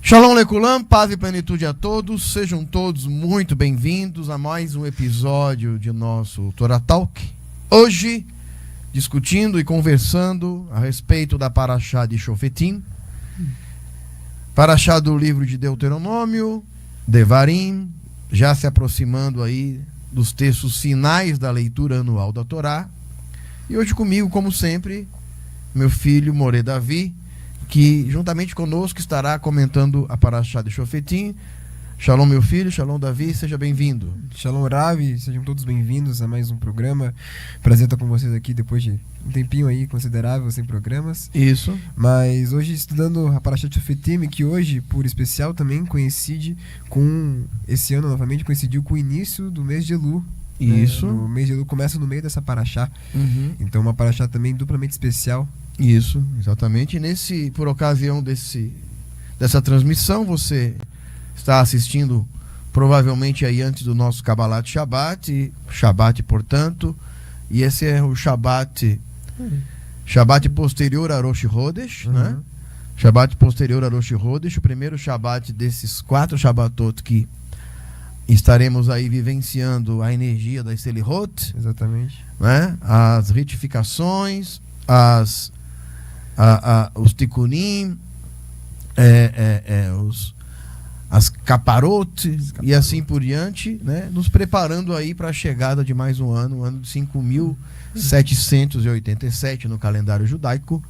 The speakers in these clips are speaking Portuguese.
Shalom Lekulam, paz e plenitude a todos, sejam todos muito bem-vindos a mais um episódio de nosso Torah Talk. Hoje, discutindo e conversando a respeito da Parashá de Shofetim, Parashá do livro de Deuteronômio, Devarim, já se aproximando aí dos textos finais da leitura anual da Torá. E hoje comigo, como sempre, meu filho More Davi, que juntamente conosco estará comentando a Parashá de Shofetim. Shalom, meu filho, Shalom, Davi, seja bem-vindo. Shalom, Ravi, sejam todos bem-vindos a mais um programa. Prazer estar com vocês aqui depois de um tempinho aí considerável sem programas. Isso. Mas hoje estudando a Parashá de Shofetim, que hoje, por especial, também coincide com, esse ano novamente, coincidiu com o início do mês de Elu. Isso. O mês de Elu começa no meio dessa Parashá. Uhum. Então uma Parashá também duplamente especial. Isso, exatamente. Por ocasião dessa transmissão, você está assistindo provavelmente aí antes do nosso Kabbalat Shabbat, portanto, e esse é o Shabbat posterior a Rosh Chodesh, né? Shabbat posterior a Rosh Chodesh, o primeiro Shabbat desses 4 Shabbatot que estaremos aí vivenciando a energia da Selihot. Exatamente. Né? As retificações, os tikkunim, as caparot e assim por diante, né? Nos preparando aí para a chegada de mais um ano, o ano de 5.787 no calendário judaico,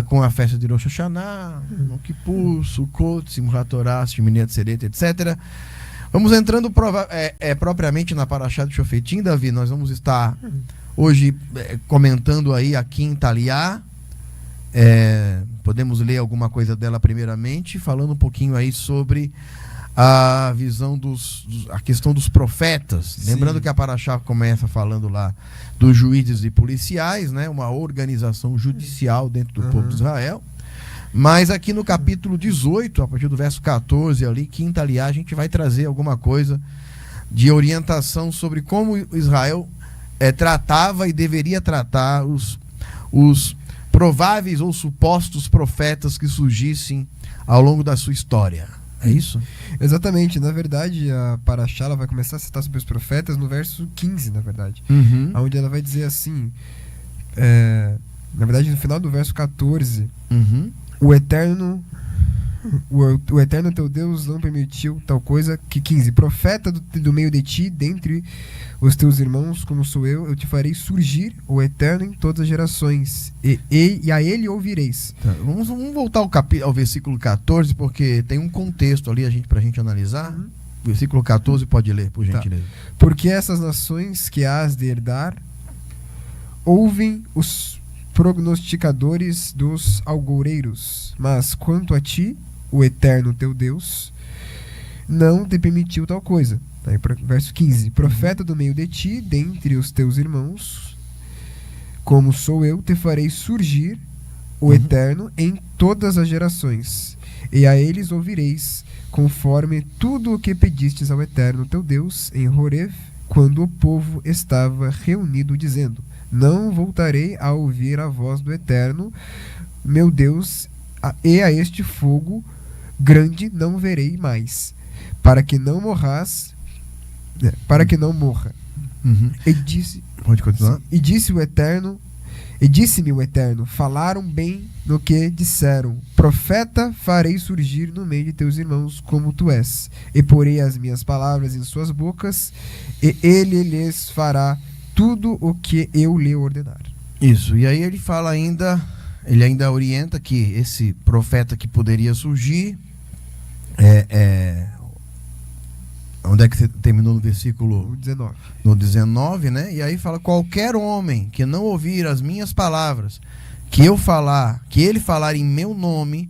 com a festa de Rosh Hashanah, Yom Kippur, Sukkot, Simchat Torah, Shmini Atzeret, etc. Vamos entrando propriamente na Parashá de Shofetim, Davi. Nós vamos estar hoje comentando aí a quinta aliá. Podemos ler alguma coisa dela primeiramente, falando um pouquinho aí sobre a visão a questão dos profetas. Sim. Lembrando que a Parashá começa falando lá dos juízes e policiais, né? Uma organização judicial dentro do povo de Israel. Mas aqui no capítulo 18, a partir do verso 14 ali, quinta aliá, a gente vai trazer alguma coisa de orientação sobre como Israel tratava e deveria tratar os prováveis ou supostos profetas que surgissem ao longo da sua história. É isso? Exatamente. Na verdade, a Parashá ela vai começar a citar sobre os profetas no verso 15, na verdade. Onde ela vai dizer assim, na verdade, no final do verso 14, o Eterno teu Deus não permitiu tal coisa que 15. Profeta do meio de ti, dentre os teus irmãos, como sou eu te farei surgir o Eterno em todas as gerações, e a ele ouvireis. Tá, vamos voltar ao versículo 14, porque tem um contexto ali pra gente analisar. Versículo 14, pode ler, por gentileza. Tá. Porque essas nações que hás de herdar ouvem os prognosticadores dos algoureiros, mas quanto a ti, o Eterno teu Deus não te permitiu tal coisa. Aí, verso 15. Profeta do meio de ti, dentre os teus irmãos, como sou eu, te farei surgir o Eterno em todas as gerações, e a eles ouvireis, conforme tudo o que pedistes ao Eterno teu Deus em Horeb, quando o povo estava reunido, dizendo: não voltarei a ouvir a voz do Eterno meu Deus, e a este fogo grande não verei mais, para que não morra. E disse, pode continuar. E disse-me o Eterno, falaram bem no que disseram. Profeta farei surgir no meio de teus irmãos, como tu és, e porei as minhas palavras em suas bocas, e ele lhes fará tudo o que eu lhe ordenar. Isso, e aí ele ainda orienta que esse profeta que poderia surgir, onde é que você terminou no versículo 19? No 19, né? E aí fala: qualquer homem que não ouvir as minhas palavras, que ele falar em meu nome,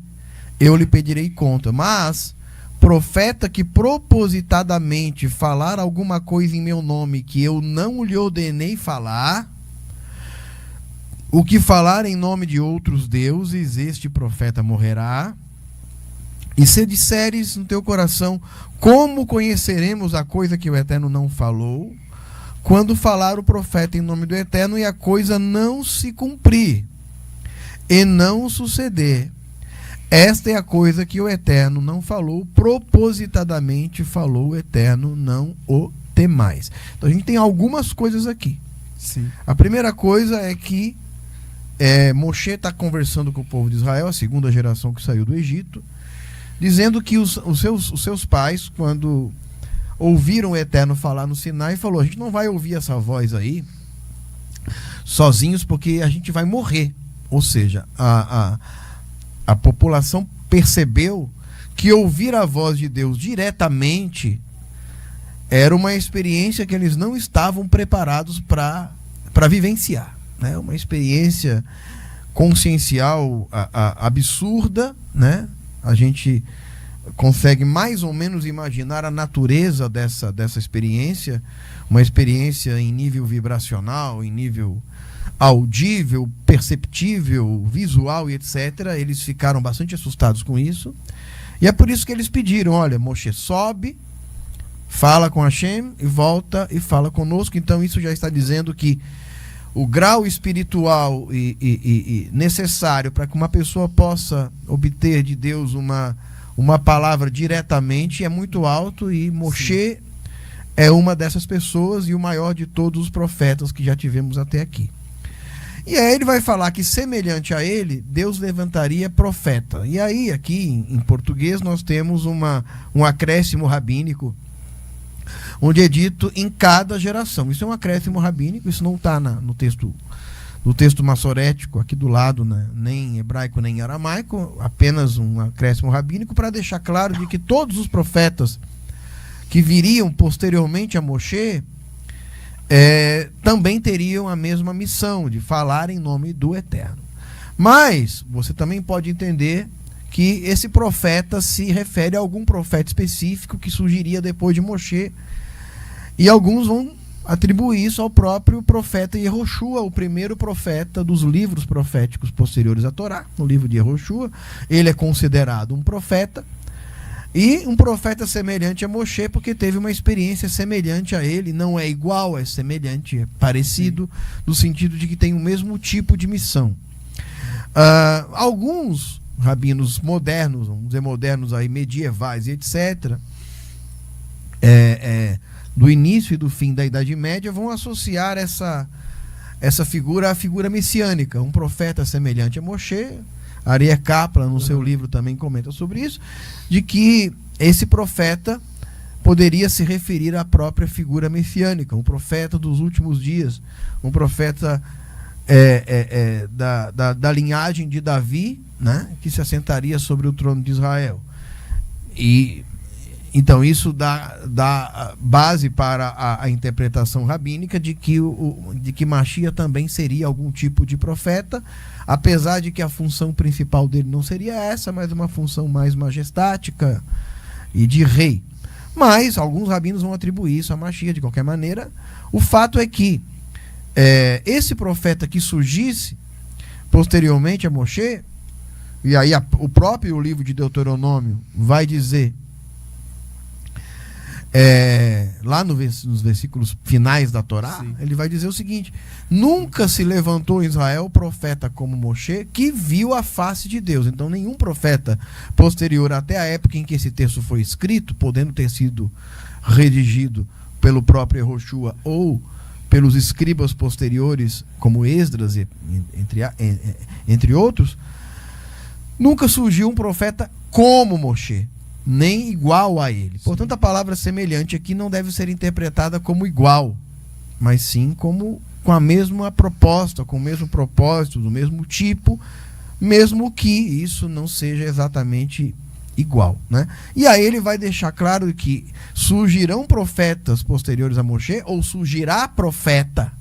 eu lhe pedirei conta. Mas profeta que propositadamente falar alguma coisa em meu nome que eu não lhe ordenei falar, o que falar em nome de outros deuses, este profeta morrerá. E se disseres no teu coração: como conheceremos a coisa que o Eterno não falou? Quando falar o profeta em nome do Eterno e a coisa não se cumprir e não suceder, Esta é a coisa que o Eterno não falou, propositadamente falou o Eterno, não o temais. Então a gente tem algumas coisas aqui. Sim. A primeira coisa é que Moshe está conversando com o povo de Israel, a segunda geração que saiu do Egito, dizendo que os seus pais, quando ouviram o Eterno falar no Sinai, falou: a gente não vai ouvir essa voz aí sozinhos, porque a gente vai morrer. Ou seja, a população percebeu que ouvir a voz de Deus diretamente era uma experiência que eles não estavam preparados para vivenciar, né? Uma experiência consciencial absurda, né? A gente consegue mais ou menos imaginar a natureza dessa experiência, uma experiência em nível vibracional, em nível audível, perceptível, visual e etc. Eles ficaram bastante assustados com isso, e é por isso que eles pediram: olha, Moshe, sobe, fala com Hashem e volta e fala conosco. Então isso já está dizendo que o grau espiritual e necessário para que uma pessoa possa obter de Deus uma palavra diretamente é muito alto, e Moshe é uma dessas pessoas, e o maior de todos os profetas que já tivemos até aqui. E aí ele vai falar que, semelhante a ele, Deus levantaria profeta. E aí, aqui em português, nós temos um acréscimo rabínico, onde é dito em cada geração. Isso é um acréscimo rabínico, isso não está no texto massorético aqui do lado, né? Nem em hebraico nem em aramaico, apenas um acréscimo rabínico para deixar claro de que todos os profetas que viriam posteriormente a Moshe também teriam a mesma missão de falar em nome do Eterno. Mas você também pode entender que esse profeta se refere a algum profeta específico que surgiria depois de Moshe, e alguns vão atribuir isso ao próprio profeta Yehoshua, o primeiro profeta dos livros proféticos posteriores à Torá. No livro de Yehoshua, ele é considerado um profeta, e um profeta semelhante a Moshe, porque teve uma experiência semelhante a ele. Não é igual, é semelhante, é parecido, no sentido de que tem o mesmo tipo de missão. Alguns rabinos modernos, vamos dizer modernos aí, medievais e etc., do início e do fim da Idade Média, vão associar essa figura à figura messiânica, um profeta semelhante a Moshe. Aryeh Kaplan, no seu livro, também comenta sobre isso, de que esse profeta poderia se referir à própria figura messiânica, um profeta dos últimos dias, um profeta da linhagem de Davi, né, que se assentaria sobre o trono de Israel. E então isso dá base para a interpretação rabínica de que Mashiach também seria algum tipo de profeta, apesar de que a função principal dele não seria essa, mas uma função mais majestática e de rei. Mas alguns rabinos vão atribuir isso a Mashiach de qualquer maneira. O fato é que esse profeta que surgisse posteriormente a Moshe, e aí o próprio livro de Deuteronômio vai dizer, lá nos versículos finais da Torá, sim, ele vai dizer o seguinte: nunca se levantou em Israel profeta como Moshe, que viu a face de Deus. Então nenhum profeta posterior até a época em que esse texto foi escrito, podendo ter sido redigido pelo próprio Yehoshua ou pelos escribas posteriores como Esdras, entre outros, nunca surgiu um profeta como Moshe, nem igual a ele. Portanto, a palavra semelhante aqui não deve ser interpretada como igual, mas sim com a mesma proposta, com o mesmo propósito, do mesmo tipo, mesmo que isso não seja exatamente igual, né? E aí ele vai deixar claro que surgirão profetas posteriores a Moshe, ou surgirá profeta.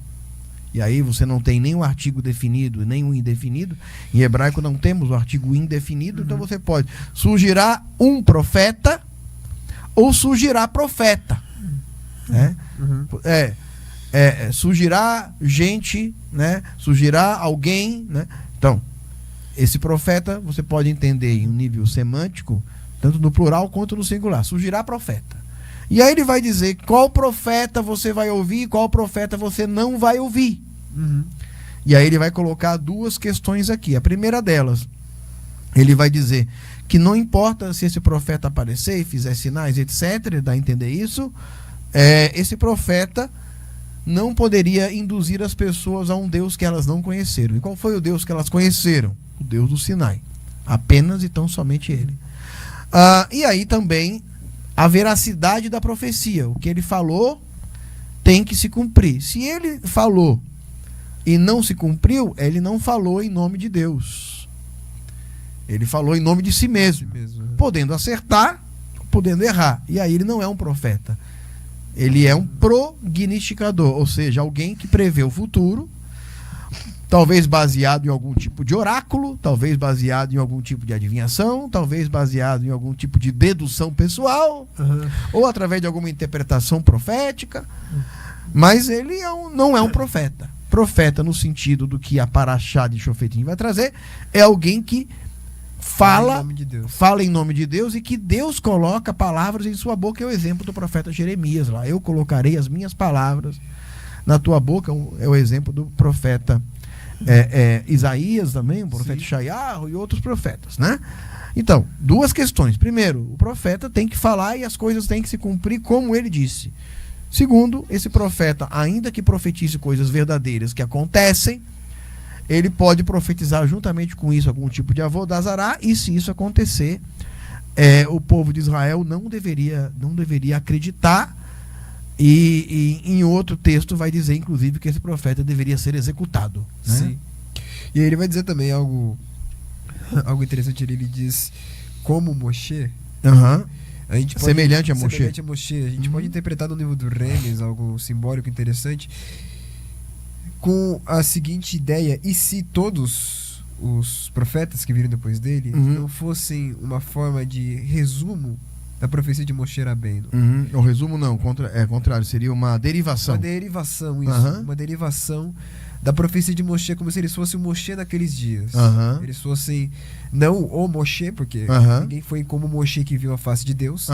E aí você não tem nem um artigo definido, nem um indefinido. Em hebraico não temos o artigo indefinido, então você pode: surgirá um profeta ou surgirá profeta. Né? Surgirá gente, né? Surgirá alguém, né? Então, esse profeta você pode entender em um nível semântico, tanto no plural quanto no singular. Surgirá profeta. E aí ele vai dizer qual profeta você vai ouvir e qual profeta você não vai ouvir. E aí ele vai colocar duas questões aqui. A primeira delas ele vai dizer que não importa se esse profeta aparecer e fizer sinais, etc., dá a entender isso, esse profeta não poderia induzir as pessoas a um Deus que elas não conheceram. E qual foi o Deus que elas conheceram? O Deus do Sinai. Apenas e tão somente ele. E aí também a veracidade da profecia. O que ele falou tem que se cumprir. Se ele falou e não se cumpriu, ele não falou em nome de Deus. Ele falou em nome de si mesmo. Podendo acertar, podendo errar. E aí ele não é um profeta. Ele é um prognosticador, ou seja, alguém que prevê o futuro, talvez baseado em algum tipo de oráculo, talvez baseado em algum tipo de adivinhação, talvez baseado em algum tipo de dedução pessoal, ou através de alguma interpretação profética, mas ele não é um profeta. Profeta, no sentido do que a Paraxá de Shofetim vai trazer, é alguém que fala em nome de Deus e que Deus coloca palavras em sua boca. É o exemplo do profeta Jeremias lá. Eu colocarei as minhas palavras na tua boca. É o exemplo do profeta Isaías também, o profeta Shaiarro e outros profetas, né? Então, duas questões. Primeiro, o profeta tem que falar e as coisas têm que se cumprir como ele disse. Segundo, esse profeta, ainda que profetize coisas verdadeiras que acontecem, ele pode profetizar juntamente com isso algum tipo de avodazará, e se isso acontecer, o povo de Israel não deveria acreditar, e em outro texto vai dizer, inclusive, que esse profeta deveria ser executado. Né? Sim. E aí ele vai dizer também algo interessante, ele diz como Moshe, a gente pode, semelhante a Moshe. A gente pode interpretar no nível do Remes algo simbólico interessante, com a seguinte ideia: e se todos os profetas que viram depois dele não fossem uma forma de resumo da profecia de Moshe Rabbeinu? O resumo não, contrário, seria uma derivação. Uma derivação, isso. Uma derivação da profecia de Moshe, como se eles fossem o Moshe naqueles dias. Eles fossem, não o Moshe, porque ninguém foi como Moshe que viu a face de Deus,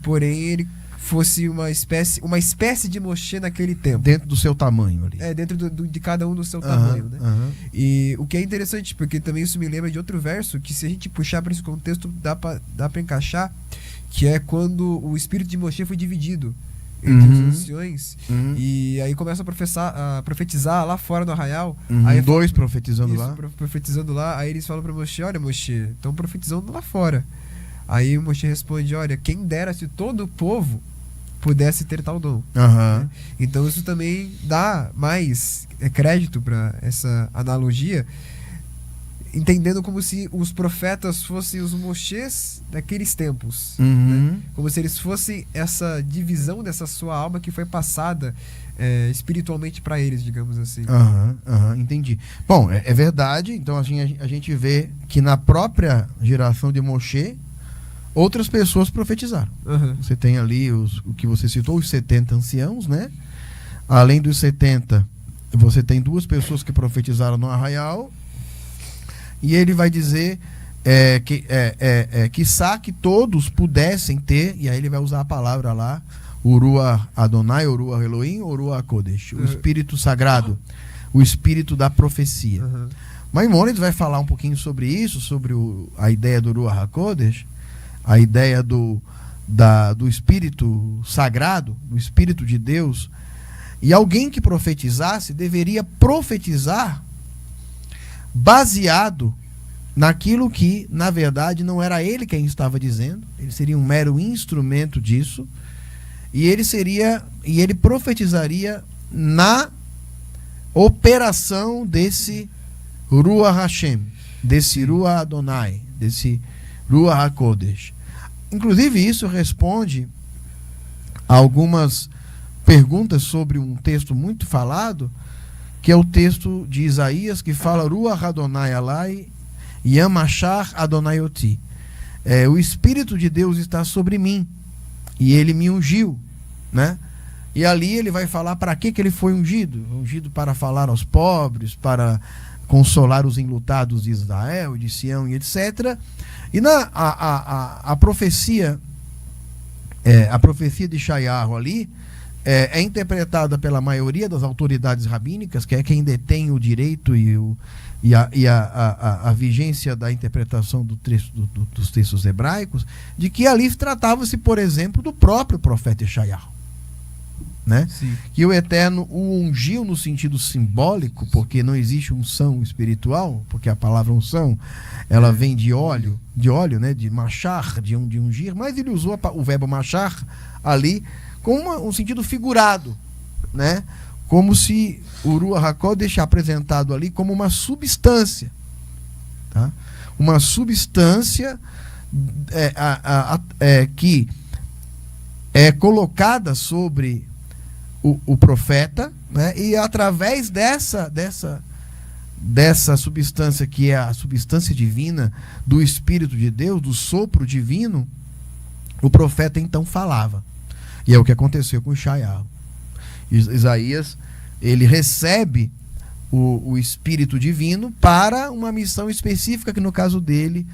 porém ele fosse uma espécie de Moshe naquele tempo. Dentro do seu tamanho ali. Dentro de cada um do seu tamanho, né? E o que é interessante, porque também isso me lembra de outro verso, que se a gente puxar para esse contexto, dá para encaixar, que é quando o espírito de Moshe foi dividido entre as nações, e aí começa a profetizar lá fora do arraial. Aí dois profetizando lá. Profetizando lá, aí eles falam para Moshe: olha, Moshe, estão profetizando lá fora. Aí Moshe responde: olha, quem dera se todo o povo pudesse ter tal dom. Né? Então isso também dá mais crédito para essa analogia, entendendo como se os profetas fossem os Moshes daqueles tempos, né? Como se eles fossem essa divisão dessa sua alma que foi passada espiritualmente para eles, digamos assim. Entendi. Bom, é verdade. Então assim, a gente vê que na própria geração de Moshe outras pessoas profetizaram. Você tem ali o que você citou, os 70 anciãos, né? Além dos 70, você tem duas pessoas que profetizaram no arraial. E ele vai dizer que todos pudessem ter, e aí ele vai usar a palavra lá, Urua Adonai, Urua Elohim, Urua Kodesh, o espírito sagrado, o espírito da profecia. Maimônides vai falar um pouquinho sobre isso, sobre a ideia do Urua HaKodesh, a ideia do espírito sagrado, do espírito de Deus. E alguém que profetizasse deveria profetizar baseado naquilo que, na verdade, não era ele quem estava dizendo. Ele seria um mero instrumento disso, e ele profetizaria na operação desse Ruach Hashem, desse Ruach Adonai, desse Ruach HaKodesh. Inclusive isso responde a algumas perguntas sobre um texto muito falado, que é o texto de Isaías, que fala Ruach Adonai Alai Yamashar Adonai Oti. O Espírito de Deus está sobre mim e ele me ungiu, né? E ali ele vai falar para que ele foi ungido. Ungido para falar aos pobres, para consolar os enlutados de Israel, de Sião e etc. E a profecia de Shaiarro ali é interpretada pela maioria das autoridades rabínicas, que é quem detém o direito e a vigência da interpretação dos textos hebraicos, de que ali tratava-se, por exemplo, do próprio profeta Esaias, né? Que o Eterno o ungiu no sentido simbólico, porque não existe unção espiritual, porque a palavra unção ela vem de óleo, né? De machar, de ungir, mas ele usou o verbo machar ali com um sentido figurado, né? Como se o Ruach HaKodesh é apresentado ali como uma substância, tá? Uma substância que é colocada sobre o profeta, né? E através dessa substância, que é a substância divina do Espírito de Deus, do sopro divino, o profeta então falava. E é o que aconteceu com Esaias. Isaías, ele recebe o Espírito Divino para uma missão específica, que no caso dele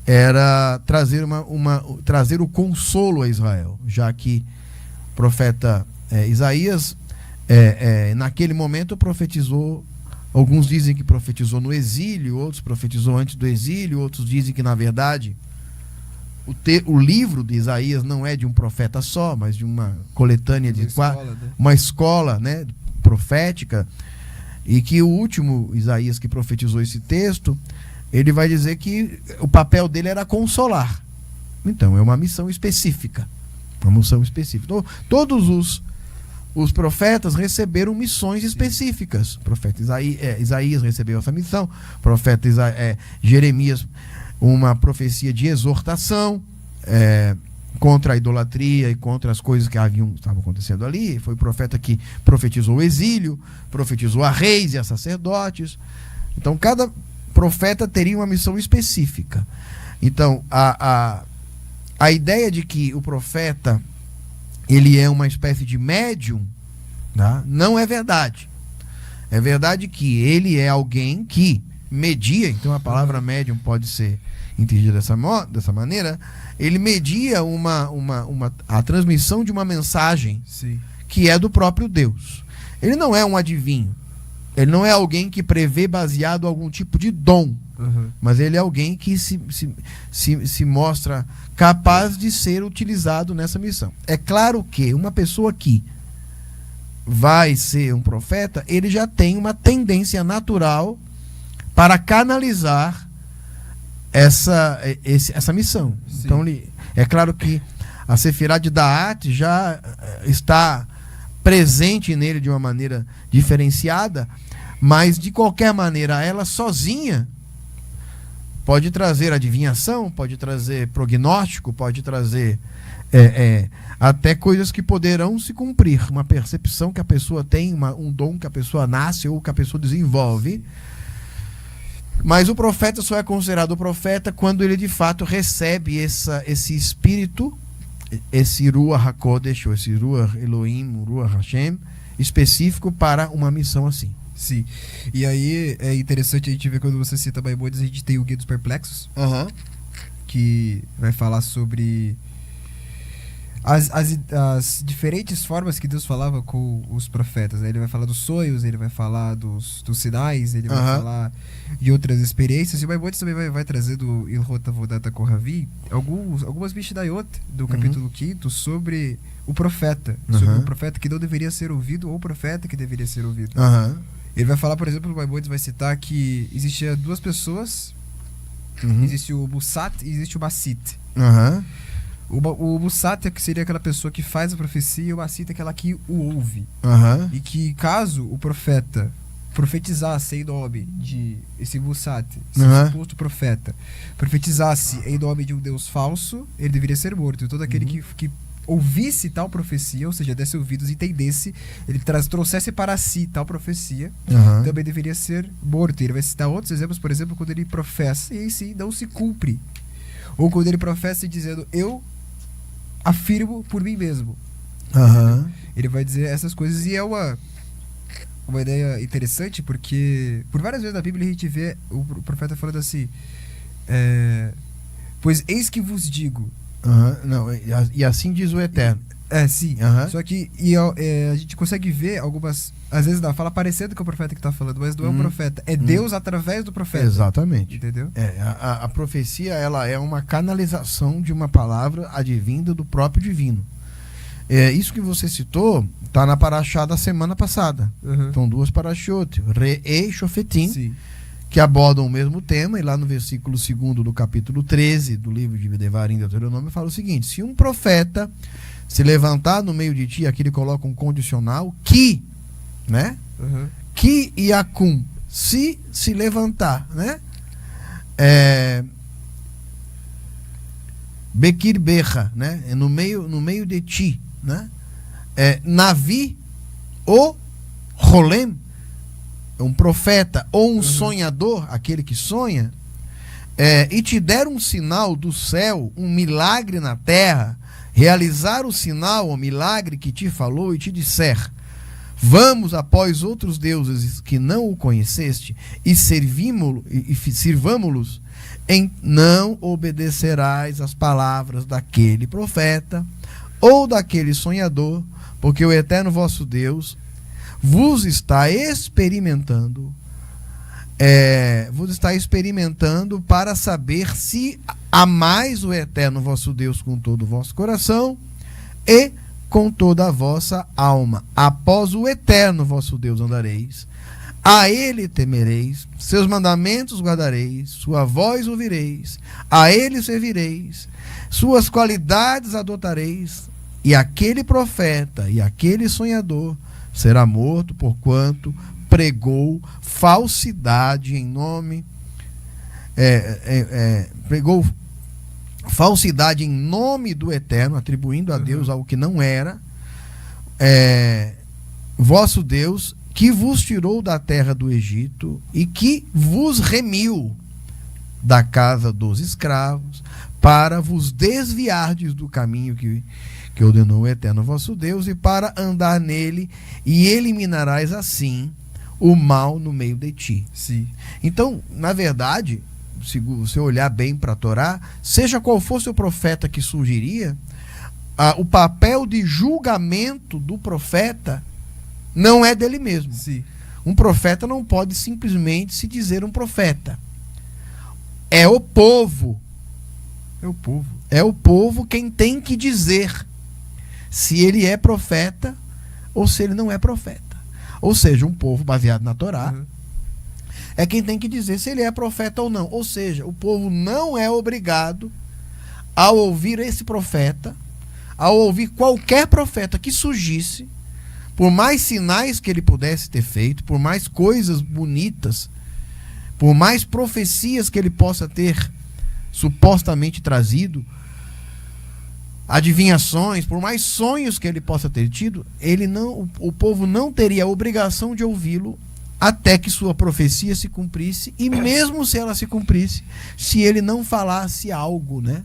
era trazer o consolo a Israel, já que o profeta Isaías, naquele momento, profetizou. Alguns dizem que profetizou no exílio, outros profetizou antes do exílio, outros dizem que, na verdade, o livro de Isaías não é de um profeta só, mas de uma coletânea de uma escola, né, profética, e que o último Isaías que profetizou esse texto, ele vai dizer que o papel dele era consolar. Então, é uma missão específica. Uma missão específica. Então, todos os profetas receberam missões específicas. O profeta Isaías recebeu essa missão. O profeta Jeremias, uma profecia de exortação contra a idolatria e contra as coisas que estavam acontecendo ali. Foi o profeta que profetizou o exílio, profetizou a reis e a sacerdotes. Então, cada profeta teria uma missão específica. Então, a ideia de que o profeta ele é uma espécie de médium, tá? Não é verdade. É verdade que ele é alguém que media, então a palavra médium pode ser entendida dessa maneira, ele media a transmissão de uma mensagem. Sim. Que é do próprio Deus. Ele não é um adivinho, ele não é alguém que prevê baseado em algum tipo de dom, mas ele é alguém que se mostra capaz de ser utilizado nessa missão. É claro que uma pessoa que vai ser um profeta, ele já tem uma tendência natural para canalizar essa missão. Sim. Então, é claro que a Sefirá de Da'at já está presente nele de uma maneira diferenciada, mas de qualquer maneira, ela sozinha pode trazer adivinhação, pode trazer prognóstico, pode trazer até coisas que poderão se cumprir. Uma percepção que a pessoa tem, um dom que a pessoa nasce ou que a pessoa desenvolve. Mas o profeta só é considerado profeta quando ele de fato recebe esse espírito, esse Ruach HaKodesh, ou esse Ruach Elohim, Ruach Hashem, específico para uma missão assim. Sim. E aí é interessante a gente ver, quando você cita Maimônides, a gente tem o Guia dos Perplexos, que vai falar sobre as diferentes formas que Deus falava com os profetas, né? Ele vai falar dos sonhos, ele vai falar dos sinais, ele vai falar de outras experiências. E o Maimônides também vai trazer do Ilhot Avodat HaKohavim algumas Mishnayot do capítulo 5 sobre o profeta, sobre o profeta que não deveria ser ouvido ou o profeta que deveria ser ouvido. Ele vai falar, por exemplo, o Maimônides vai citar que existia duas pessoas, existe o Musat e existe o Masit. O Musat que seria aquela pessoa que faz a profecia, e o Masit é aquela que o ouve. E que caso o profeta profetizasse em nome de esse Musat, esse suposto profeta, profetizasse em nome de um Deus falso, ele deveria ser morto. E todo aquele que ouvisse tal profecia, ou seja, desse ouvidos e entendesse, ele trouxesse para si tal profecia, também deveria ser morto. Ele vai citar outros exemplos, por exemplo, quando ele professa e em si não se cumpre. Ou quando ele professa dizendo, eu afirmo por mim mesmo. Ele vai dizer essas coisas, e é uma ideia interessante, porque por várias vezes na Bíblia a gente vê o profeta falando assim, pois eis que vos digo. Não, e assim diz o Eterno. Sim. Aham. Só que a gente consegue ver algumas. Às vezes fala parecendo que é o profeta que tá falando, mas não é um profeta. É Deus através do profeta. Exatamente. Entendeu? A profecia, ela é uma canalização de uma palavra advinda do próprio divino. Isso que você citou está na paraxá da semana passada. Uhum. São duas paraxiotes, Re e Shofetim, Sim. que abordam o mesmo tema, e lá no versículo 2º do capítulo 13 do livro de Devarim, Deuteronômio, fala o seguinte: se um profeta se levantar no meio de ti, aqui ele coloca um condicional, que, né? Uhum. Que Iakum, se levantar, né? Bekir Berra, né? No meio de ti, né? Navi ou Rolem, um profeta ou um sonhador, aquele que sonha, e te der um sinal do céu, um milagre na terra, realizar o sinal, o milagre que te falou e te disser: vamos após outros deuses que não o conheceste e sirvamo-los, não obedecerás às palavras daquele profeta ou daquele sonhador, porque o eterno vosso Deus vos está experimentando para saber se amais o eterno vosso Deus com todo o vosso coração e com toda a vossa alma. Após o eterno vosso Deus andareis, a ele temereis, seus mandamentos guardareis, sua voz ouvireis, a ele servireis, suas qualidades adotareis, e aquele profeta e aquele sonhador será morto, porquanto pregou falsidade em nome, pregou falsidade em nome do Eterno, atribuindo a Deus algo que não era, vosso Deus, que vos tirou da terra do Egito e que vos remiu da casa dos escravos, para vos desviardes do caminho que ordenou o Eterno vosso Deus, e para andar nele, e eliminarás assim o mal no meio de ti. Sim. Então, na verdade, se você olhar bem para a Torá, seja qual fosse o profeta que surgiria, o papel de julgamento do profeta não é dele mesmo. Sim. Um profeta não pode simplesmente se dizer um profeta. É o povo. É o povo quem tem que dizer se ele é profeta ou se ele não é profeta. Ou seja, um povo baseado na Torá é quem tem que dizer se ele é profeta ou não. Ou seja, o povo não é obrigado, ao ouvir esse profeta, ao ouvir qualquer profeta que surgisse, por mais sinais que ele pudesse ter feito, por mais coisas bonitas, por mais profecias que ele possa ter supostamente trazido, adivinhações, por mais sonhos que ele possa ter tido, o povo não teria a obrigação de ouvi-lo até que sua profecia se cumprisse, e mesmo se ela se cumprisse, se ele não falasse algo, né,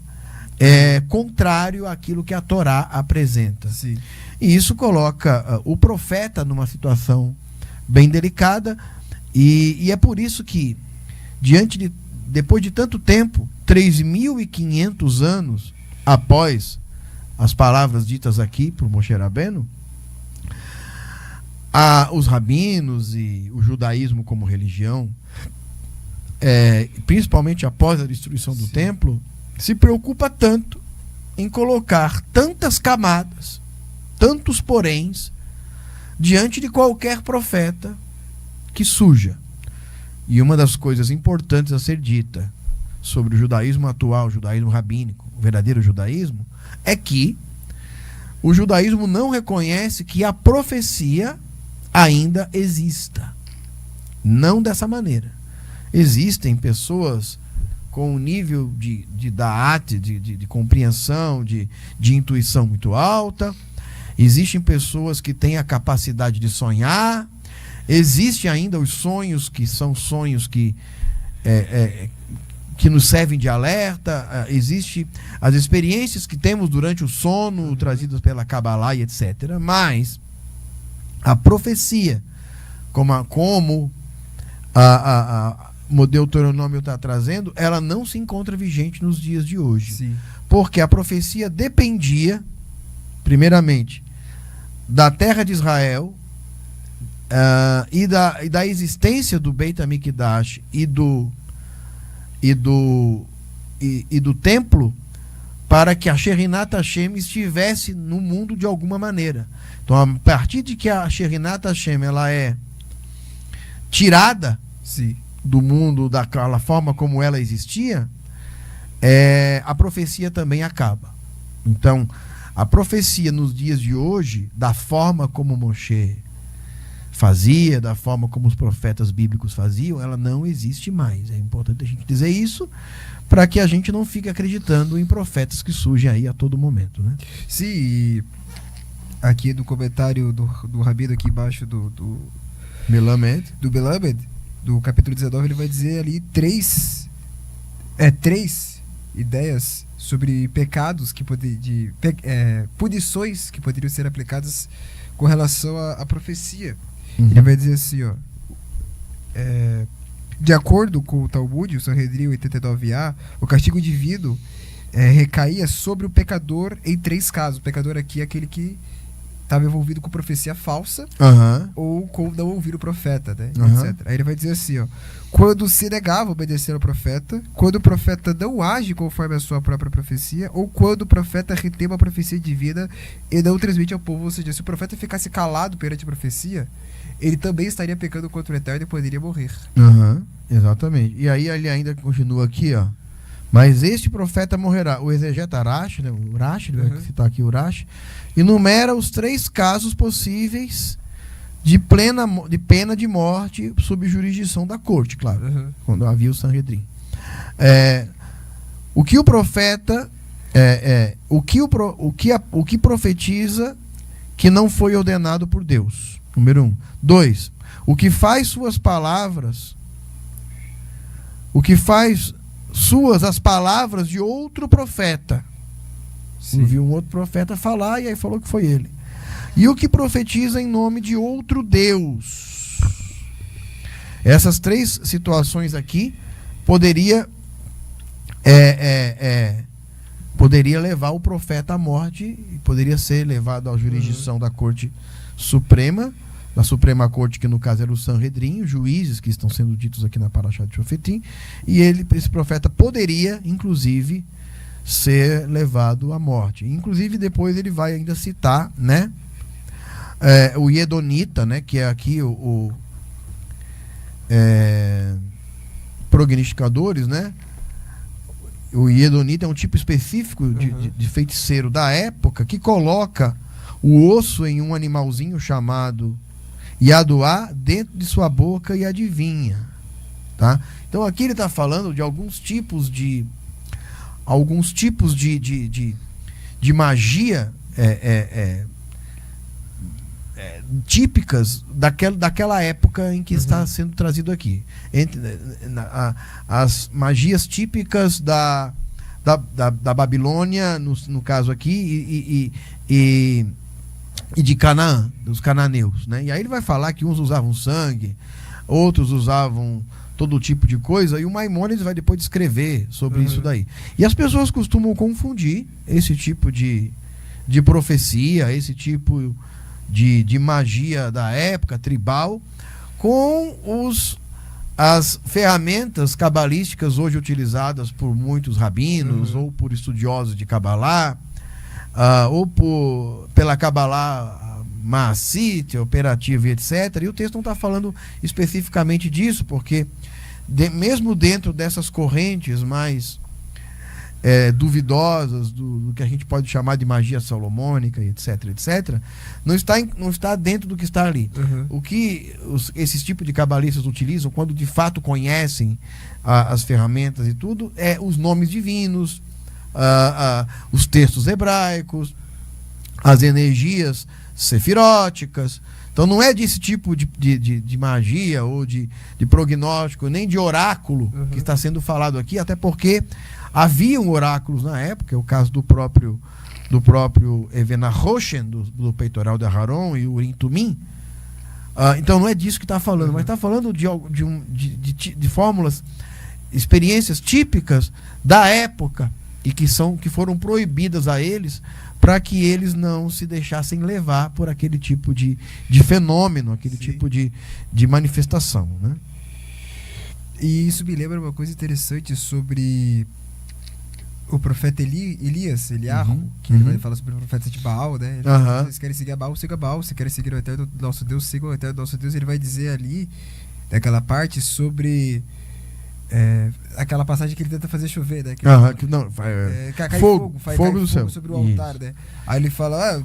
contrário àquilo que a Torá apresenta. Sim. E isso coloca o profeta numa situação bem delicada, e é por isso que, depois de tanto tempo, 3.500 anos após as palavras ditas aqui por Moshe Rabbeinu, os rabinos e o judaísmo como religião, principalmente após a destruição do templo, se preocupa tanto em colocar tantas camadas, tantos poréns, diante de qualquer profeta que surja. E uma das coisas importantes a ser dita sobre o judaísmo atual, o judaísmo rabínico, o verdadeiro judaísmo, é que o judaísmo não reconhece que a profecia ainda exista. Não dessa maneira. Existem pessoas com um nível de da'at, de compreensão, de intuição muito alta. Existem pessoas que têm a capacidade de sonhar. Existem ainda os sonhos que são sonhos que nos servem de alerta. Existem as experiências que temos durante o sono, trazidas pela Kabbalah e etc. Mas a profecia, como o Deuteronômio está trazendo, ela não se encontra vigente nos dias de hoje. Sim. Porque a profecia dependia, primeiramente, da terra de Israel, e da existência do Beit HaMikdash e do templo, para que a Sherinat Hashem estivesse no mundo de alguma maneira. Então, a partir de que a Sherinat Hashem ela é tirada Sim. do mundo daquela forma como ela existia, a profecia também acaba. Então, a profecia nos dias de hoje, da forma como Moshe fazia, da forma como os profetas bíblicos faziam, ela não existe mais. É importante a gente dizer isso, para que a gente não fique acreditando em profetas que surgem aí a todo momento, né? Sim, e aqui no comentário do Rabino aqui embaixo do Melamed, do capítulo 19, ele vai dizer ali três ideias sobre pecados que punições que poderiam ser aplicadas com relação à profecia. Ele vai dizer assim, ó, de acordo com o Talmud, o Sanhedrin 89a, o castigo divino recaía sobre o pecador em 3 casos. O pecador aqui é aquele que estava envolvido com profecia falsa, ou com não ouvir o profeta, né, etc. Aí ele vai dizer assim, ó, quando se negava a obedecer ao profeta, quando o profeta não age conforme a sua própria profecia, ou quando o profeta retém uma profecia divina e não transmite ao povo. Ou seja, se o profeta ficasse calado perante a profecia, ele também estaria pecando contra o Eterno e poderia morrer. Exatamente. E aí ele ainda continua aqui, ó. Mas este profeta morrerá. O exegeta Rashi, né? O Rashi, ele vai citar aqui o Rashi, enumera os 3 casos possíveis de pena de morte sob jurisdição da corte, claro, quando havia o Sanhedrin. O que o profeta o que profetiza que não foi ordenado por Deus. Número 1. 2. O que faz suas palavras, as palavras de outro profeta. Ouviu um outro profeta falar e aí falou que foi ele. E o que profetiza em nome de outro Deus. Essas 3 situações aqui poderia levar o profeta à morte e poderia ser levado à jurisdição da Corte Suprema, da Suprema Corte, que no caso era o Sanhedrin, os juízes que estão sendo ditos aqui na Parashá de Shofetim, e esse profeta poderia, inclusive, ser levado à morte. Inclusive, depois ele vai ainda citar, né, o Yedonita, né, que é aqui prognosticadores, né? O Yedonita é um tipo específico de feiticeiro da época que coloca o osso em um animalzinho chamado Yaduá dentro de sua boca e adivinha, tá? Então aqui ele está falando de alguns tipos de magia típicas daquela época em que está sendo trazido aqui. As magias típicas da Babilônia, no caso aqui, e de Canaã, dos cananeus, né? E aí ele vai falar que uns usavam sangue, outros usavam todo tipo de coisa, e o Maimônides vai depois descrever sobre isso daí. E as pessoas costumam confundir esse tipo de profecia, esse tipo de magia da época tribal com as ferramentas cabalísticas hoje utilizadas por muitos rabinos ou por estudiosos de Cabalá, ou pela Cabalá Maasite, operativa e etc. E o texto não está falando especificamente disso, porque mesmo dentro dessas correntes mais duvidosas do que a gente pode chamar de magia salomônica, etc, etc, não está dentro do que está ali. O que esses tipos de cabalistas utilizam quando de fato conhecem as ferramentas e tudo, os nomes divinos, os textos hebraicos, as energias sefiróticas. Então não é desse tipo de magia ou de prognóstico, nem de oráculo que está sendo falado aqui, até porque haviam oráculos na época, é o caso do próprio Evena Roshen, do peitoral de Aharon, e o Urim Tumim. Então não é disso que está falando, mas está falando de fórmulas, experiências típicas da época e que foram proibidas a eles para que eles não se deixassem levar por aquele tipo de fenômeno, aquele Sim. tipo de manifestação, né? E isso me lembra uma coisa interessante sobre o profeta Eliarro, que ele vai falar sobre o profeta de Baal, né? Ele fala, se vocês querem seguir a Baal, siga Baal. Se querem seguir o eterno nosso Deus, sigam o eterno nosso Deus. Ele vai dizer ali, naquela parte, sobre aquela passagem que ele tenta fazer chover, né? Que cai fogo do céu sobre o altar, né? Aí ele fala,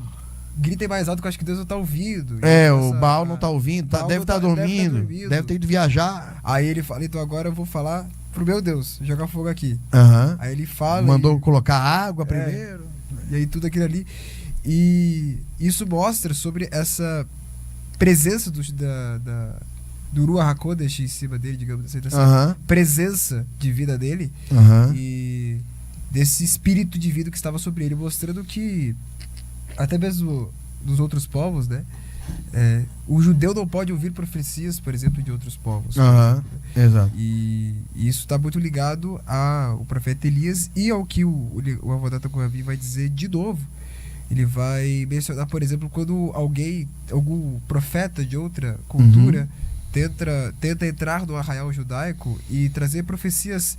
gritem mais alto que eu acho que Deus não está ouvindo. O Baal não está ouvindo, deve estar dormindo, deve ter ido viajar. Aí ele fala, então agora eu vou falar pro meu Deus, jogar fogo aqui. Aí ele fala... Mandou colocar água primeiro. E aí tudo aquilo ali. E isso mostra sobre essa presença do Ruach HaKodesh em cima dele, digamos assim, dessa presença de vida dele e desse espírito de vida que estava sobre ele, mostrando que até mesmo dos outros povos, né? O judeu não pode ouvir profecias, por exemplo, de outros povos. Exato. E isso está muito ligado ao profeta Elias e ao que o Avodat Kohavi vai dizer de novo. Ele vai mencionar, por exemplo, quando algum profeta de outra cultura tenta entrar no arraial judaico e trazer profecias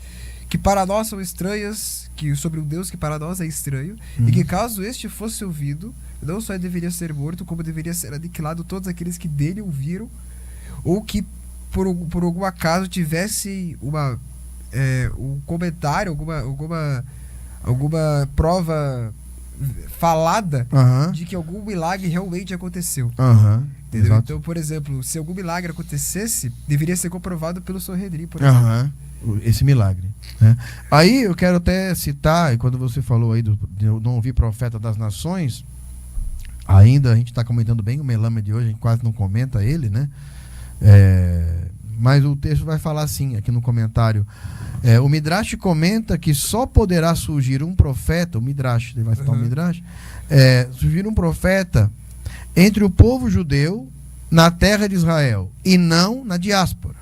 que para nós são estranhas, sobre um Deus que para nós é estranho, e que caso este fosse ouvido, não só deveria ser morto, como deveria ser aniquilado todos aqueles que dele ouviram, ou que por algum acaso tivesse um comentário, alguma prova falada de que algum milagre realmente aconteceu. Entendeu? Então, por exemplo, se algum milagre acontecesse, deveria ser comprovado pelo Sanhedrin, por exemplo. Esse milagre, né? Aí eu quero até citar, quando você falou aí de eu não ouvir profeta das nações, ainda a gente está comentando bem o Melame de hoje, a gente quase não comenta ele, né? Mas o texto vai falar assim, aqui no comentário. O Midrash comenta que só poderá surgir um profeta, o Midrash, ele vai citar o Midrash, surgir um profeta entre o povo judeu na terra de Israel e não na diáspora.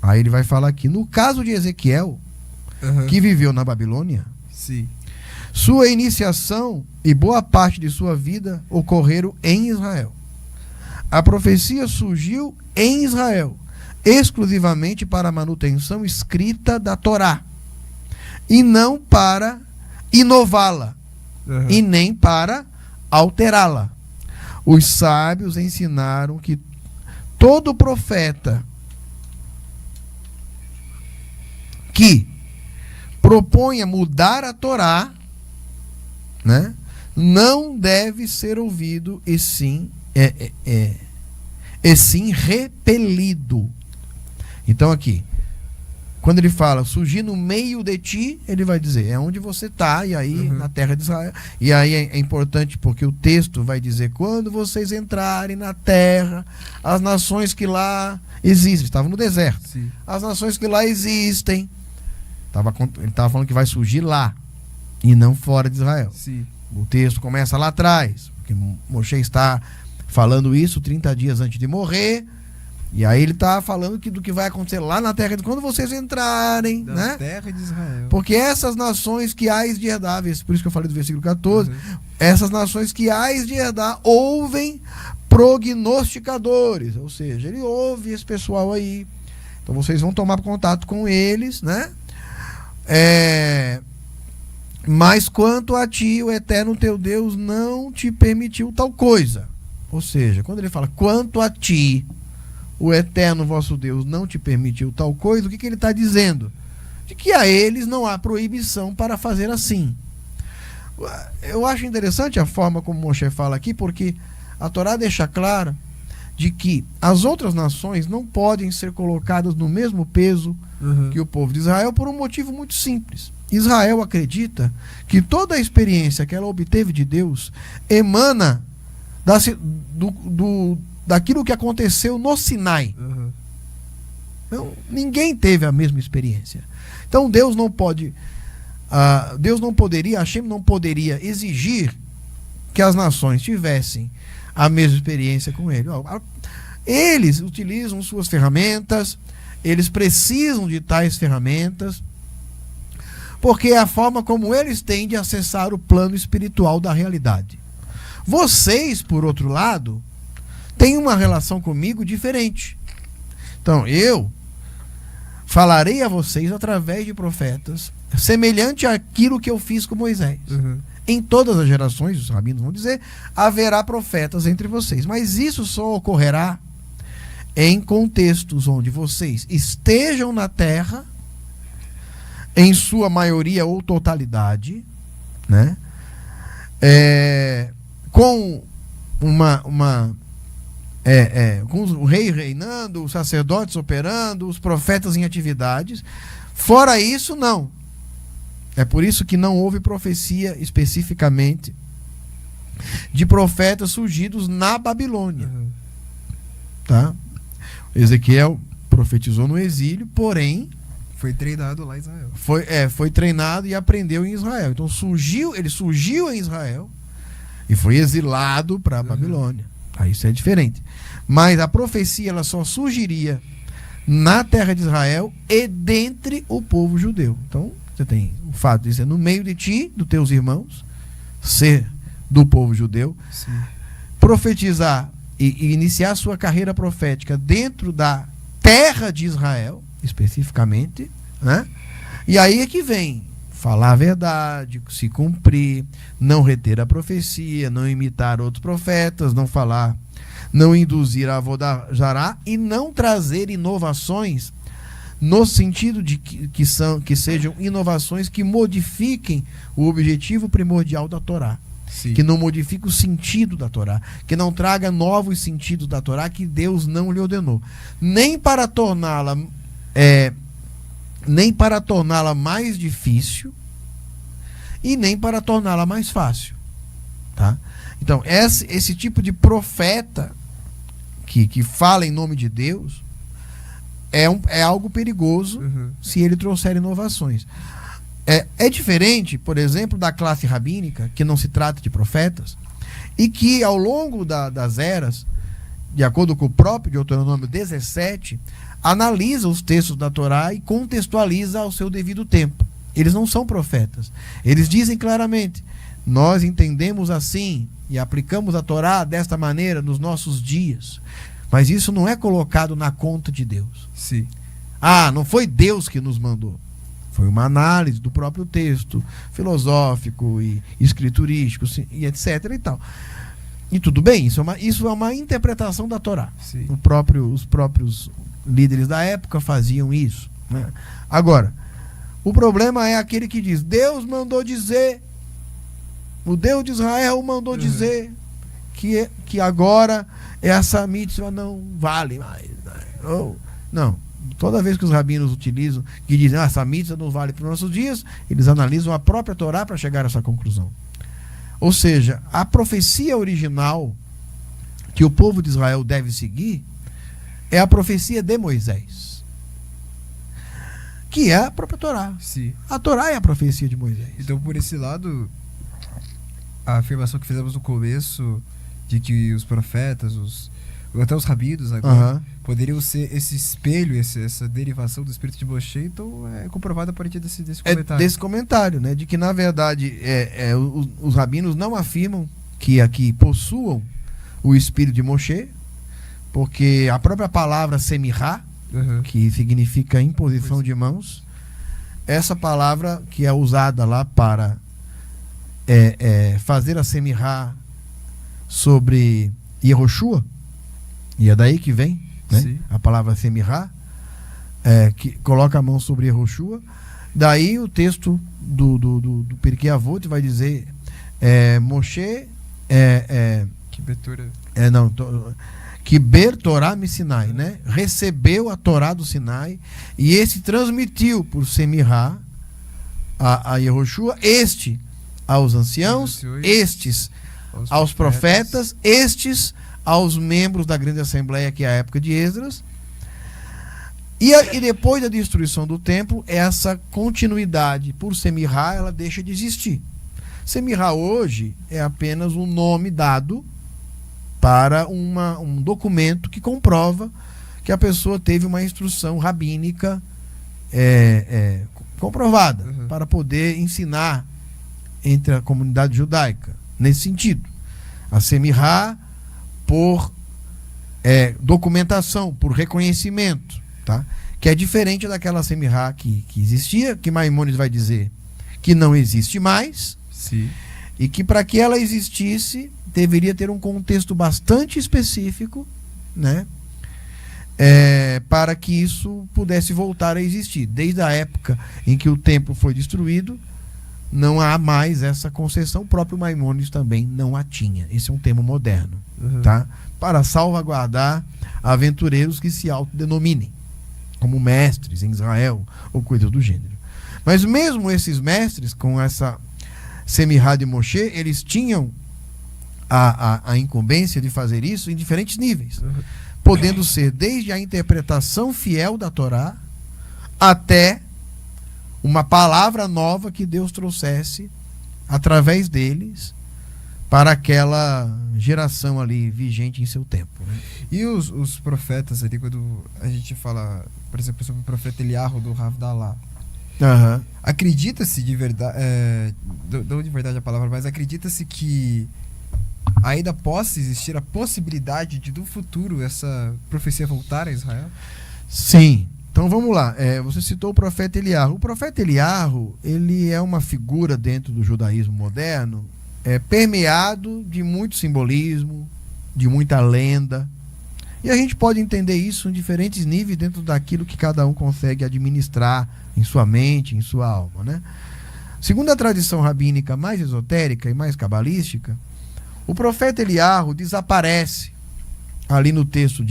Aí ele vai falar aqui, no caso de Ezequiel, que viveu na Babilônia, sua iniciação e boa parte de sua vida ocorreram em Israel. A profecia surgiu em Israel, exclusivamente para a manutenção escrita da Torá, e não para inová-la, e nem para alterá-la. Os sábios ensinaram que todo profeta que proponha mudar a Torá, né, não deve ser ouvido e sim repelido. Então aqui, quando ele fala surgir no meio de ti, ele vai dizer é onde você está, e aí na terra de Israel. E aí é importante porque o texto vai dizer quando vocês entrarem na terra, as nações que lá existem, estavam no deserto, as nações que lá existem, ele estava falando que vai surgir lá e não fora de Israel. O texto começa lá atrás, porque Moshe está falando isso 30 dias antes de morrer. E aí ele está falando do que vai acontecer lá na terra, quando vocês entrarem, né? Terra de Israel. Porque essas nações que hás de herdar, por isso que eu falei do versículo 14, essas nações que hás de herdar ouvem prognosticadores, ou seja, ele ouve esse pessoal aí. Então vocês vão tomar contato com eles, né? Mas quanto a ti, o eterno teu Deus não te permitiu tal coisa. Ou seja, quando ele fala quanto a ti, o eterno vosso Deus não te permitiu tal coisa, o que ele está dizendo? De que a eles não há proibição para fazer assim. Eu acho interessante a forma como Moshe fala aqui, porque a Torá deixa claro de que as outras nações não podem ser colocadas no mesmo peso que o povo de Israel por um motivo muito simples. Israel acredita que toda a experiência que ela obteve de Deus emana daquilo que aconteceu no Sinai. Então, ninguém teve a mesma experiência. Então Deus não poderia, Hashem não poderia exigir que as nações tivessem a mesma experiência com ele. Eles utilizam suas ferramentas, eles precisam de tais ferramentas, porque é a forma como eles têm de acessar o plano espiritual da realidade. Vocês, por outro lado, têm uma relação comigo diferente. Então, eu falarei a vocês através de profetas, semelhante àquilo que eu fiz com Moisés. Em todas as gerações, os rabinos vão dizer, haverá profetas entre vocês. Mas isso só ocorrerá em contextos onde vocês estejam na terra, em sua maioria ou totalidade, né? Com com o rei reinando, os sacerdotes operando, os profetas em atividades. Fora isso, não. É por isso que não houve profecia especificamente de profetas surgidos na Babilônia. Tá? Ezequiel profetizou no exílio, porém foi treinado lá em Israel. Foi treinado e aprendeu em Israel. Então ele surgiu em Israel e foi exilado para a Babilônia. Isso é diferente. Mas a profecia ela só surgiria na terra de Israel e dentre o povo judeu. Então você tem o fato de ser no meio de ti, dos teus irmãos, ser do povo judeu, sim, profetizar e iniciar sua carreira profética dentro da terra de Israel, especificamente, né? E aí é que vem falar a verdade, se cumprir, não reter a profecia, não imitar outros profetas, não falar, não induzir a avodará e não trazer inovações no sentido de que sejam inovações que modifiquem o objetivo primordial da Torá. sim, Que não modifique o sentido da Torá, que não traga novos sentidos da Torá que Deus não lhe ordenou, nem para torná-la mais difícil e nem para torná-la mais fácil, tá? Então esse tipo de profeta que fala em nome de Deus é algo perigoso se ele trouxer inovações. É diferente, por exemplo, da classe rabínica, que não se trata de profetas, e que ao longo das eras, de acordo com o próprio Deuteronômio 17, analisa os textos da Torá e contextualiza ao seu devido tempo. Eles não são profetas. Eles dizem claramente, nós entendemos assim e aplicamos a Torá desta maneira nos nossos dias. Mas isso não é colocado na conta de Deus. sim, Não foi Deus que nos mandou. Foi uma análise do próprio texto, filosófico e escriturístico, e etc. e tal. E tudo bem, isso é uma interpretação da Torá. sim, Os próprios líderes da época faziam isso, né? Agora, o problema é aquele que diz, Deus mandou dizer, o Deus de Israel mandou dizer que agora essa mitzvah não vale mais. Não. Toda vez que os rabinos utilizam, que dizem, essa mitzvah não vale para os nossos dias, eles analisam a própria Torá para chegar a essa conclusão. Ou seja, a profecia original que o povo de Israel deve seguir é a profecia de Moisés, que é a própria Torá. sim. A Torá é a profecia de Moisés. Então, por esse lado, a afirmação que fizemos no começo de que os profetas, até os rabinos agora, poderiam ser esse espelho, essa derivação do espírito de Moshe, então é comprovado a partir desse comentário. Desse comentário, né? De que, na verdade, os rabinos não afirmam que aqui possuam o espírito de Moshe, porque a própria palavra semirá, que significa imposição de mãos, essa palavra que é usada lá para fazer a semirá sobre Yehoshua, e é daí que vem, né? A palavra semirá, que coloca a mão sobre Yehoshua. Daí o texto do Pirkei Avot vai dizer Moshe Kiber Torá me Sinai, né? Recebeu a Torá do Sinai e esse transmitiu por semirá a Yehoshua, este aos anciãos, estes aos profetas, estes aos membros da grande assembleia, que é a época de Esdras. E depois da destruição do templo, essa continuidade por semirá, ela deixa de existir. Semirá hoje é apenas um nome dado para um documento que comprova que a pessoa teve uma instrução rabínica comprovada para poder ensinar entre a comunidade judaica, nesse sentido. A Semirá por documentação, por reconhecimento, tá? Que é diferente daquela Semirá que existia, que Maimônides vai dizer que não existe mais. Sim. E que para que ela existisse, deveria ter um contexto bastante específico, né? Para que isso pudesse voltar a existir. Desde a época em que o templo foi destruído, não há mais essa concessão. O próprio Maimônides também não a tinha. Esse é um termo moderno, tá? Para salvaguardar aventureiros que se autodenominem como mestres em Israel ou coisas do gênero. Mas mesmo esses mestres, com essa Semirá de Moshe, eles tinham a incumbência de fazer isso em diferentes níveis, podendo ser desde a interpretação fiel da Torá até uma palavra nova que Deus trouxesse através deles para aquela geração ali vigente em seu tempo, né? E os profetas ali, quando a gente fala, por exemplo, sobre o profeta Eliarro do Havdalah, acredita-se de verdade, não de verdade a palavra, mas acredita-se que ainda possa existir a possibilidade de, no futuro, essa profecia voltar a Israel? Sim. Então vamos lá. Você citou o profeta Eliarro. O profeta Eliarro, ele é uma figura dentro do judaísmo moderno, permeado de muito simbolismo, de muita lenda. E a gente pode entender isso em diferentes níveis dentro daquilo que cada um consegue administrar em sua mente, em sua alma, né? Segundo a tradição rabínica mais esotérica e mais cabalística, o profeta Eliarro desaparece ali no texto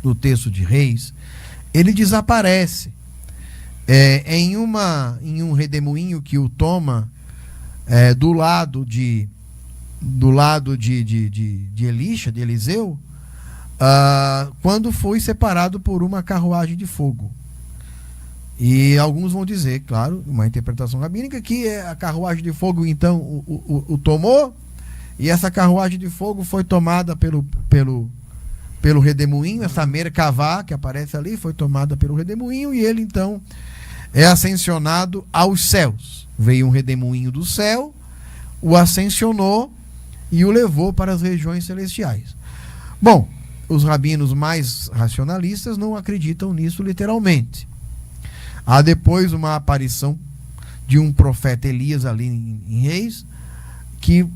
no texto de Reis. Ele desaparece em um redemoinho que o toma do lado de Elisha, de Eliseu, quando foi separado por uma carruagem de fogo. E alguns vão dizer, claro, uma interpretação rabínica, que a carruagem de fogo então o tomou, e essa carruagem de fogo foi tomada pelo redemoinho. Essa Merkavá que aparece ali foi tomada pelo redemoinho, e ele então é ascensionado aos céus. Veio um redemoinho do céu, o ascensionou e o levou para as regiões celestiais. Bom, os rabinos mais racionalistas não acreditam nisso literalmente. Há depois uma aparição de um profeta Elias ali em Reis, que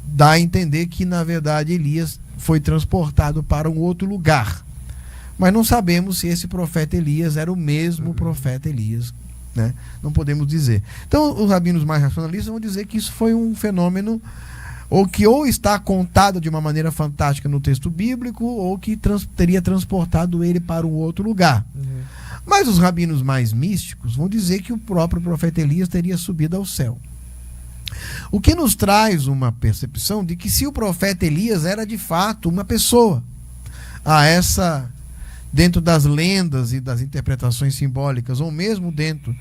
dá a entender que na verdade Elias foi transportado para um outro lugar. Mas não sabemos se esse profeta Elias era o mesmo profeta Elias, né? Não podemos dizer. Então os rabinos mais racionalistas vão dizer que isso foi um fenômeno ou está contado de uma maneira fantástica no texto bíblico, ou que teria transportado ele para um outro lugar. Mas os rabinos mais místicos vão dizer que o próprio profeta Elias teria subido ao céu. O que nos traz uma percepção de que se o profeta Elias era de fato uma pessoa, dentro das lendas e das interpretações simbólicas, ou mesmo dentro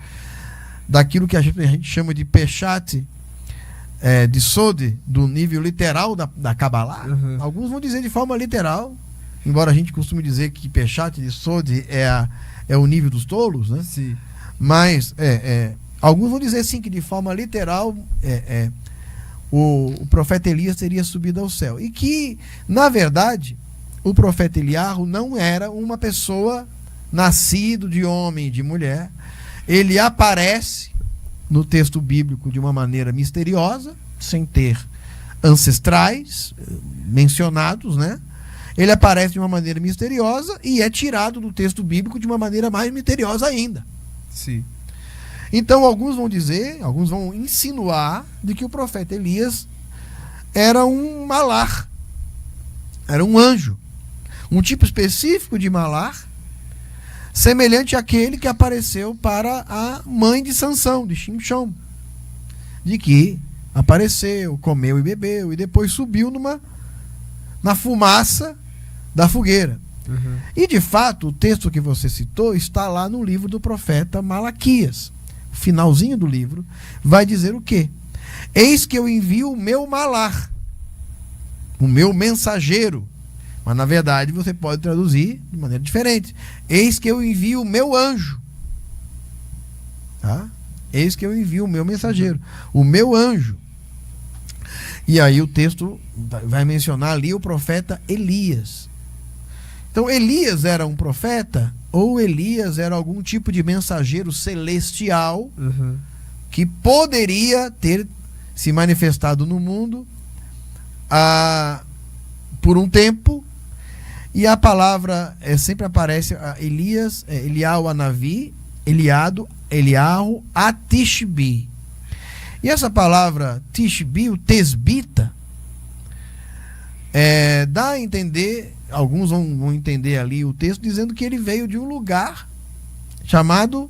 daquilo que a gente chama de Peshat, de Sode, do nível literal da Kabbalah. Alguns vão dizer de forma literal, embora a gente costume dizer que Peshat de Sode é o nível dos tolos, né? Sim. Mas alguns vão dizer sim que de forma literal o profeta Elias teria subido ao céu, e que na verdade o profeta Eliarro não era uma pessoa nascido de homem e de mulher. Ele aparece no texto bíblico de uma maneira misteriosa, sem ter ancestrais mencionados, né? Ele aparece de uma maneira misteriosa e é tirado do texto bíblico de uma maneira mais misteriosa ainda. Sim. Então alguns vão insinuar de que o profeta Elias era um malar, era um anjo, um tipo específico de malar, semelhante àquele que apareceu para a mãe de Sansão, de Shimshon, de que apareceu, comeu e bebeu, e depois subiu na fumaça da fogueira. E de fato o texto que você citou está lá no livro do profeta Malaquias. O finalzinho do livro vai dizer o quê? Eis que eu envio o meu malar, o meu mensageiro. Mas na verdade você pode traduzir de maneira diferente. Eis que eu envio o meu anjo. Tá? Eis que eu envio o meu mensageiro, o meu anjo. E aí o texto vai mencionar ali o profeta Elias. Então Elias era um profeta, ou Elias era algum tipo de mensageiro celestial que poderia ter se manifestado no mundo por um tempo. E a palavra sempre aparece Elias, Eliahu Anavi, Eliahu Atishbi. E essa palavra Tishbi, o tesbita, dá a entender, alguns vão entender ali o texto, dizendo que ele veio de um lugar chamado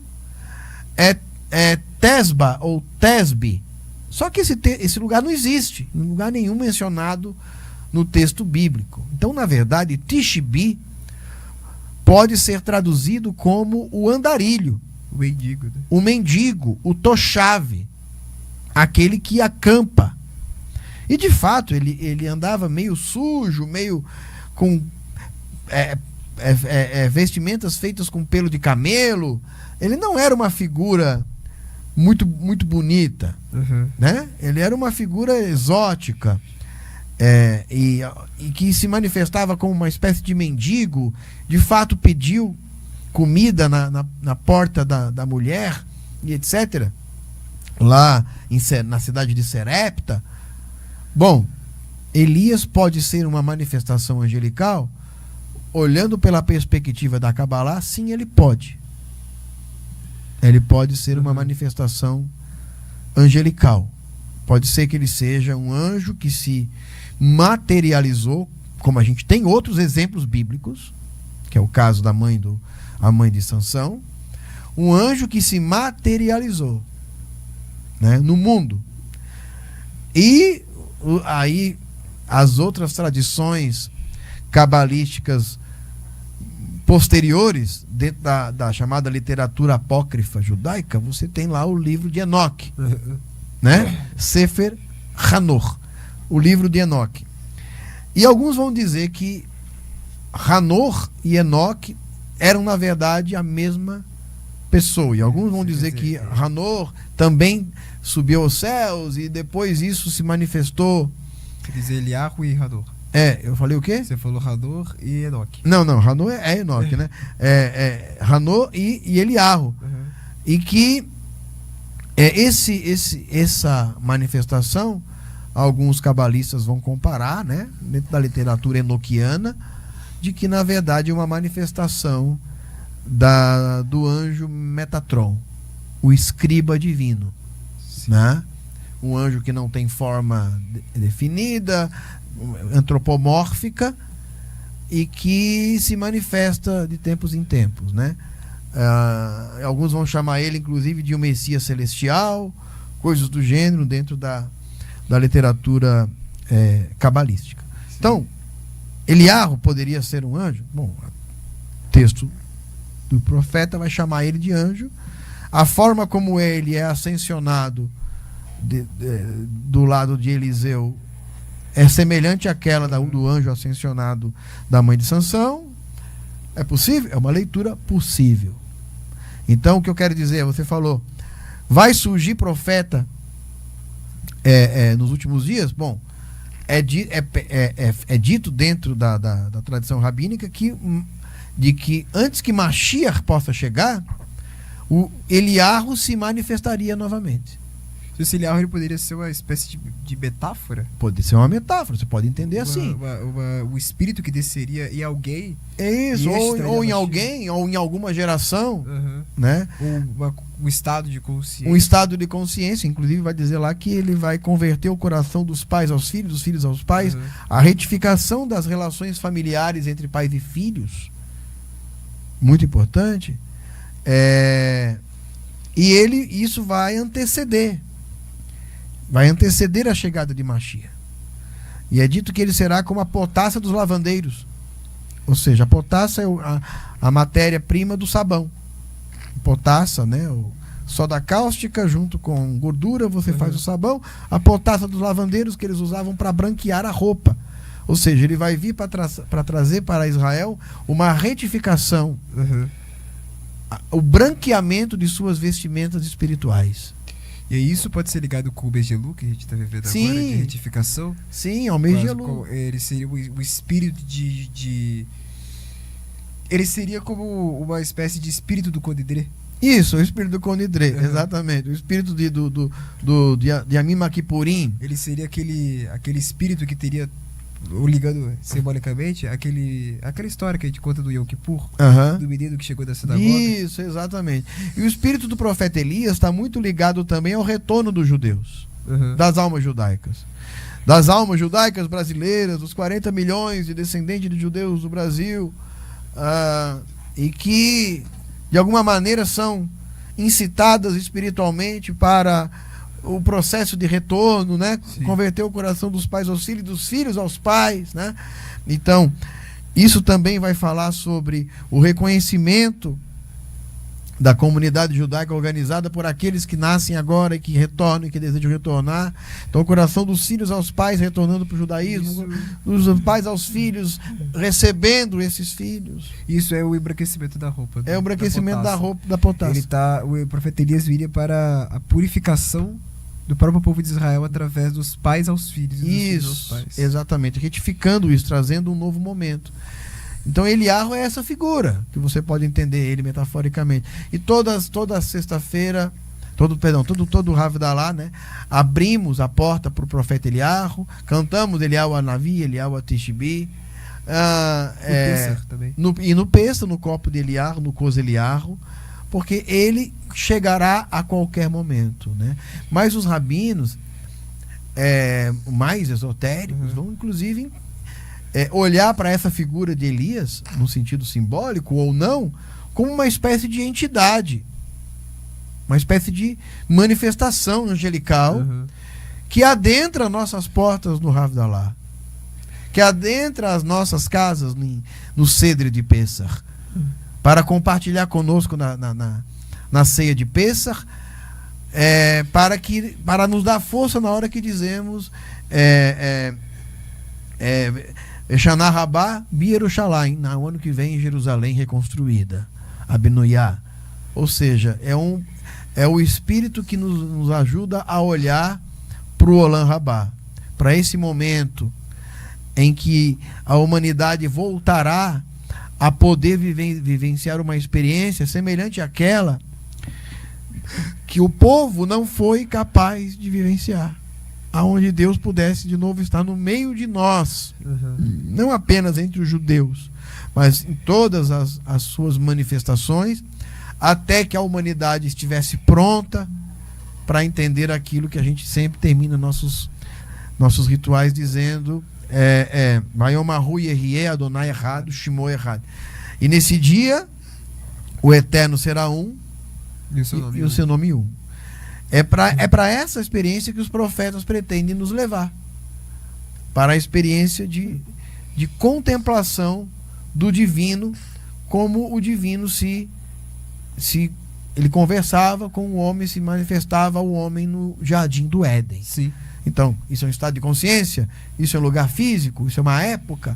Tesba ou Tesbe. Só que esse lugar não existe, em lugar nenhum mencionado no texto bíblico. Então, na verdade, Tishbi pode ser traduzido como o andarilho, o mendigo, o tochave, aquele que acampa. E de fato ele andava meio sujo, meio com vestimentas feitas com pelo de camelo. Ele não era uma figura muito bonita, né? Ele era uma figura exótica, e que se manifestava como uma espécie de mendigo. De fato pediu comida na porta da mulher e etc, lá na cidade de Serepta. Bom, Elias pode ser uma manifestação angelical? Olhando pela perspectiva da Kabbalah, sim, ele pode. Ele pode ser uma manifestação angelical. Pode ser que ele seja um anjo que se materializou, como a gente tem outros exemplos bíblicos, que é o caso da mãe de Sansão, um anjo que se materializou, né, no mundo. E aí as outras tradições cabalísticas posteriores, dentro da chamada literatura apócrifa judaica, você tem lá o livro de Enoque, né? Sefer Hanor, o livro de Enoque. E alguns vão dizer que Hanor e Enoque eram, na verdade, a mesma pessoa. E alguns vão dizer que Hanor também subiu aos céus e depois isso se manifestou. Quer dizer, Eliahu e Hanor. Eu falei o quê? Você falou Hanor e Enoque. Não, Hanor é Enoque, né? Hanor e Eliahu. E que essa manifestação, alguns cabalistas vão comparar, né, dentro da literatura enoquiana, de que na verdade é uma manifestação do anjo Metatron, o escriba divino, né? Um anjo que não tem forma definida, antropomórfica, e que se manifesta de tempos em tempos, né? Alguns vão chamar ele inclusive de um Messias celestial, coisas do gênero dentro da literatura cabalística. Então, Eliahu poderia ser um anjo? Bom, o texto do profeta vai chamar ele de anjo. A forma como ele é ascensionado do lado de Eliseu é semelhante àquela do anjo ascensionado da mãe de Sansão. É possível? É uma leitura possível. Então, o que eu quero dizer, você falou, vai surgir profeta nos últimos dias? Bom, é dito dentro da tradição rabínica de que antes que Mashiach possa chegar, o Eliahu se manifestaria novamente. Esse Eliahu, ele poderia ser uma espécie de metáfora? Pode ser uma metáfora, você pode entender assim. O espírito que desceria em alguém. É isso, ou em alguém, ou em alguma geração, né? Ou um estado de consciência. Um estado de consciência, inclusive vai dizer lá que ele vai converter o coração dos pais aos filhos, dos filhos aos pais, a retificação das relações familiares entre pais e filhos. Muito importante. E isso vai anteceder a chegada de Mashiach. E é dito que ele será como a potassa dos lavandeiros. Ou seja, a potassa é a matéria-prima do sabão. Potassa, né? O soda cáustica junto com gordura, você faz o sabão. A potassa dos lavandeiros que eles usavam para branquear a roupa. Ou seja, ele vai vir para trazer para Israel uma retificação o branqueamento de suas vestimentas espirituais. E isso pode ser ligado com o mês de Elul, que a gente está vivendo agora, de retificação? Sim, ao mês de Elul. Ele seria o espírito de... Ele seria como uma espécie de espírito do Conidré. Isso, o espírito do Conidré, exatamente. O espírito de Yamim Kippurim. Ele seria aquele espírito que teria, ligando simbolicamente, aquela história que a gente conta do Yom Kippur, do menino que chegou da sinagoga. Isso, exatamente. E o espírito do profeta Elias está muito ligado também ao retorno dos judeus, das almas judaicas. Das almas judaicas brasileiras, dos 40 milhões de descendentes de judeus do Brasil, e que de alguma maneira são incitadas espiritualmente para o processo de retorno, né? Converter o coração dos pais aos filhos, dos filhos aos pais, né? Então, isso também vai falar sobre o reconhecimento da comunidade judaica organizada por aqueles que nascem agora e que retornam e que desejam retornar. Então, o coração dos filhos aos pais retornando para o judaísmo, dos pais aos filhos recebendo esses filhos. Isso é o embranquecimento da roupa. É o embranquecimento da roupa, da potássia. O profeta Elias viria para a purificação do próprio povo de Israel através dos pais aos filhos. Isso, aos pais. Exatamente. Retificando isso, trazendo um novo momento. Então Eliarro é essa figura, que você pode entender ele metaforicamente. E toda sexta-feira, todo Havdalah, né? Abrimos a porta para o profeta Eliarro, cantamos Eliarro Anavi, Eliarro Atishbi. Também. No Pêssar, no copo de Eliarro, no Cos Eliarro, porque ele chegará a qualquer momento, né? Mas os rabinos mais esotéricos vão inclusive olhar para essa figura de Elias, no sentido simbólico ou não, como uma espécie de entidade, uma espécie de manifestação angelical que adentra nossas portas no Havdalah, que adentra as nossas casas no Cedre de Pêssar, para compartilhar conosco na ceia de Pêssar, para nos dar força na hora que dizemos Shana Rabá Bierushalayim, no ano que vem em Jerusalém reconstruída, Abenuyá. Ou seja, é o Espírito que nos ajuda a olhar para o Olam Rabá, para esse momento em que a humanidade voltará a poder vivenciar uma experiência semelhante àquela que o povo não foi capaz de vivenciar, aonde Deus pudesse de novo estar no meio de nós, não apenas entre os judeus, mas em todas as suas manifestações, até que a humanidade estivesse pronta para entender aquilo que a gente sempre termina nossos rituais dizendo Vayomahu Yehiye Adonai Echad Shemo Echad. E nesse dia o Eterno será um e o seu nome um. É para essa experiência que os profetas pretendem nos levar, para a experiência de contemplação do divino, como o divino se ele conversava com o homem, se manifestava ao homem no jardim do Éden. Sim. Então, isso é um estado de consciência, isso é um lugar físico, isso é uma época.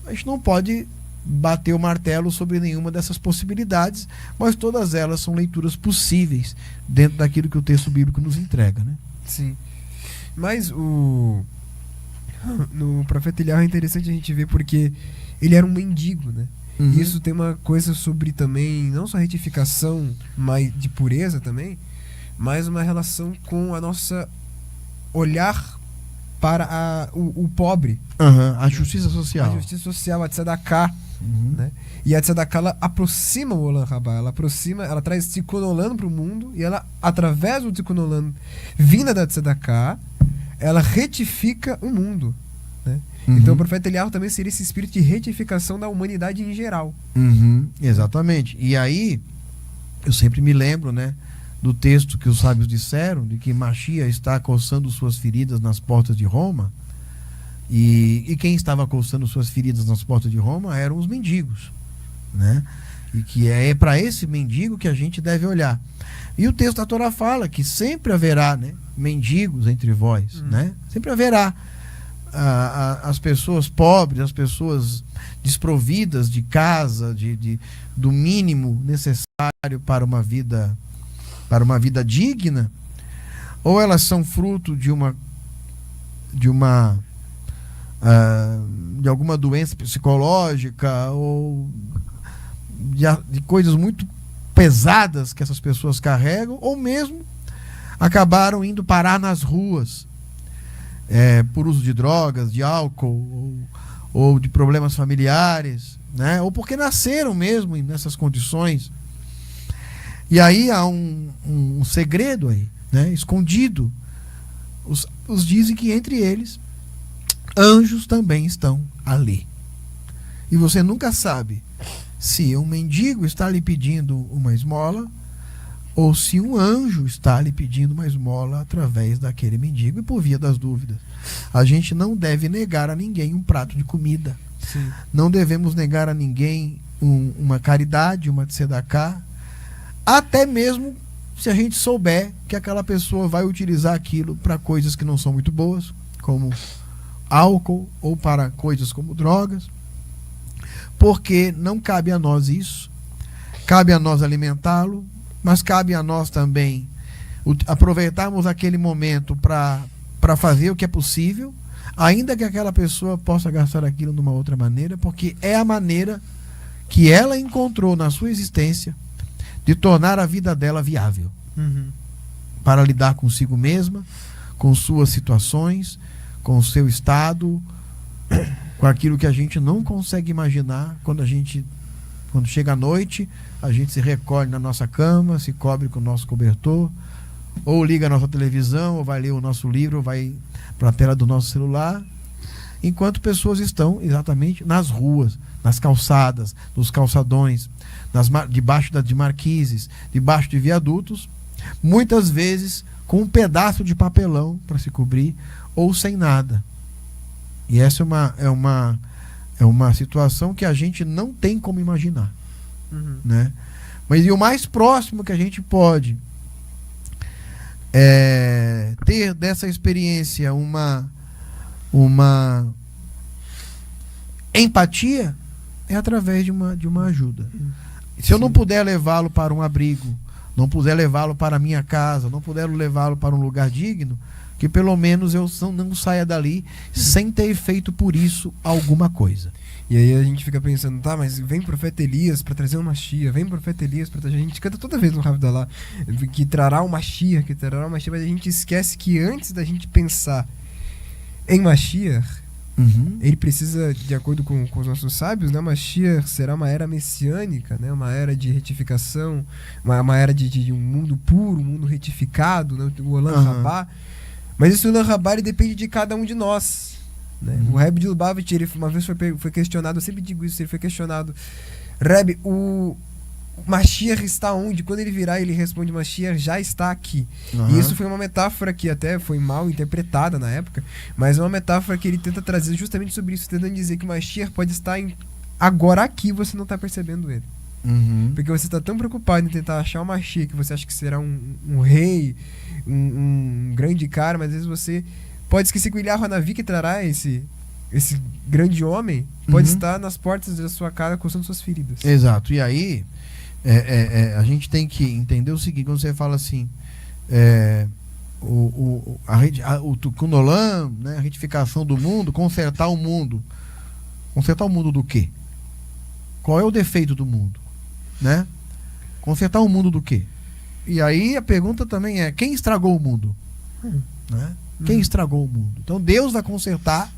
A gente não pode bater o martelo sobre nenhuma dessas possibilidades, mas todas elas são leituras possíveis dentro daquilo que o texto bíblico nos entrega, né? Sim. Mas no profeta Eliarro é interessante a gente ver porque ele era um mendigo, né? E isso tem uma coisa sobre também, não só retificação, mas de pureza também, mas uma relação com a nossa olhar para o pobre. A justiça social. A justiça social, a tzedakah. Né? E a tzedakah, ela aproxima o Olam Rabá, ela traz Tikkun Olam para o mundo, e ela, através do Tikkun Olam vinda da tzedakah, ela retifica o mundo, né? Então o profeta Eliarro também seria esse espírito de retificação da humanidade em geral. Exatamente. E aí eu sempre me lembro, né, do texto que os sábios disseram, de que Machia está coçando suas feridas nas portas de Roma. E quem estava coçando suas feridas nas portas de Roma eram os mendigos, né? E que é para esse mendigo que a gente deve olhar. E o texto da Torá fala que sempre haverá, né, mendigos entre vós, né? Sempre haverá as pessoas pobres, as pessoas desprovidas de casa, do mínimo necessário. para uma vida digna, ou elas são fruto de alguma doença psicológica ou de coisas muito pesadas que essas pessoas carregam, ou mesmo acabaram indo parar nas ruas por uso de drogas, de álcool ou de problemas familiares, né? Ou porque nasceram mesmo nessas condições. E aí há um segredo aí, né? Escondido. Os dizem que entre eles anjos também estão ali. E você nunca sabe se um mendigo está lhe pedindo uma esmola ou se um anjo está lhe pedindo uma esmola através daquele mendigo. E por via das dúvidas, a gente não deve negar a ninguém um prato de comida. Sim. Não devemos negar a ninguém uma caridade, uma tzedaká, até mesmo se a gente souber que aquela pessoa vai utilizar aquilo para coisas que não são muito boas, como álcool, ou para coisas como drogas, porque não cabe a nós isso. Cabe a nós alimentá-lo, mas cabe a nós também aproveitarmos aquele momento para fazer o que é possível, ainda que aquela pessoa possa gastar aquilo de uma outra maneira, porque é a maneira que ela encontrou na sua existência de tornar a vida dela viável, para lidar consigo mesma, com suas situações, com o seu estado, com aquilo que a gente não consegue imaginar. Quando chega a noite, a gente se recolhe na nossa cama, se cobre com o nosso cobertor, ou liga a nossa televisão, ou vai ler o nosso livro, ou vai para a tela do nosso celular, enquanto pessoas estão exatamente nas ruas, nas calçadas, nos calçadões, debaixo de marquises, debaixo de viadutos, muitas vezes com um pedaço de papelão para se cobrir, ou sem nada. E essa é uma situação que a gente não tem como imaginar, né? Mas e o mais próximo que a gente pode ter dessa experiência uma empatia é através de uma ajuda. Se eu não puder levá-lo para um abrigo, não puder levá-lo para a minha casa, não puder levá-lo para um lugar digno, que pelo menos eu não saia dali sem ter feito por isso alguma coisa. E aí a gente fica pensando, tá, mas vem profeta Elias para trazer uma Mashiach, vem profeta Elias para trazer... A gente canta toda vez no Havdalah que trará o Mashiach, mas a gente esquece que antes da gente pensar em Mashiach, ele precisa, de acordo com os nossos sábios, né, Mashiach será uma era messiânica, né, uma era de retificação, uma era de um mundo puro, um mundo retificado, né, o Olam Rabá. Mas esse Olam Rabá, ele depende de cada um de nós, né? O Rebbe de Lubavitch, ele uma vez foi questionado, eu sempre digo isso, ele foi questionado: Rebbe, o Mashiach está onde? Quando ele virar, ele responde: Mashiach já está aqui. E isso foi uma metáfora que até foi mal interpretada na época, mas é uma metáfora que ele tenta trazer justamente sobre isso, tentando dizer que o Mashiach pode estar agora aqui, você não está percebendo ele. Porque você está tão preocupado em tentar achar o Mashiach, que você acha que será um rei, um grande cara, mas às vezes você pode esquecer que o Ilha Hanavi, que trará esse grande homem, pode estar nas portas da sua casa coçando suas feridas. Exato. E aí a gente tem que entender o seguinte: quando você fala assim, o Tikkun Olam, né, a retificação do mundo, consertar o mundo do quê? Qual é o defeito do mundo, né? Consertar o mundo do quê? E aí a pergunta também é: quem estragou o mundo? Né? Quem estragou o mundo? Então Deus vai consertar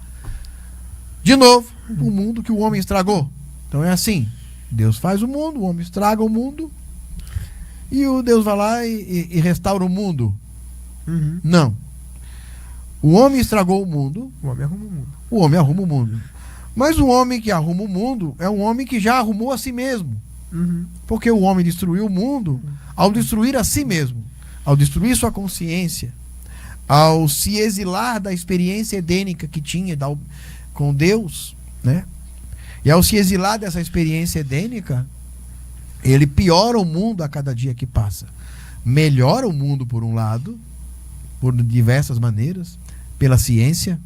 de novo o mundo que o homem estragou. Então é assim: Deus faz o mundo, o homem estraga o mundo, e o Deus vai lá e restaura o mundo. Não. O homem estragou o mundo, O homem arruma o mundo. o homem arruma o mundo. Mas o homem que arruma o mundo é um homem que já arrumou a si mesmo. Porque o homem destruiu o mundo ao destruir a si mesmo, ao destruir sua consciência, ao se exilar da experiência edênica que tinha com Deus, né? E ao se exilar dessa experiência edênica, ele piora o mundo a cada dia que passa. Melhora o mundo por um lado, por diversas maneiras, pela ciência,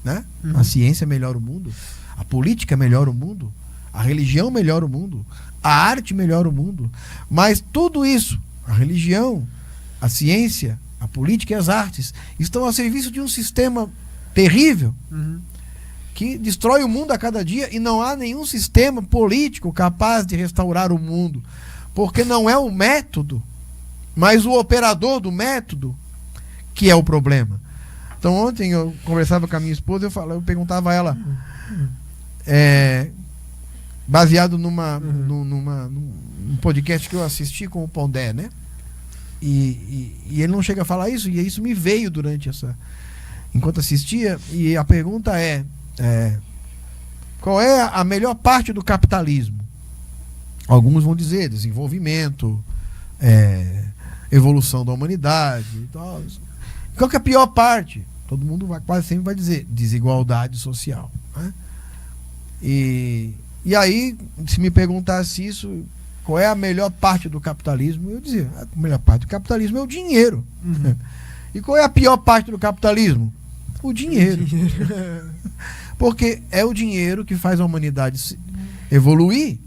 né? A ciência melhora o mundo, a política melhora o mundo, A religião melhora o mundo, a arte melhora o mundo, mas tudo isso, a religião, a ciência, a política e as artes, estão a serviço de um sistema terrível que destrói o mundo a cada dia, e não há nenhum sistema político capaz de restaurar o mundo, porque não é o método, mas o operador do método que é o problema. Então ontem eu conversava com a minha esposa, eu perguntava a ela, baseado num podcast que eu assisti com o Pondé, né? E ele não chega a falar isso, e isso me veio enquanto assistia, e a pergunta qual é a melhor parte do capitalismo? Alguns vão dizer desenvolvimento, evolução da humanidade e tal. Qual que é a pior parte? Todo mundo quase sempre vai dizer desigualdade social, né? E aí, se me perguntasse isso, qual é a melhor parte do capitalismo, eu dizia, a melhor parte do capitalismo é o dinheiro. E qual é a pior parte do capitalismo? O dinheiro. Porque é o dinheiro que faz a humanidade evoluir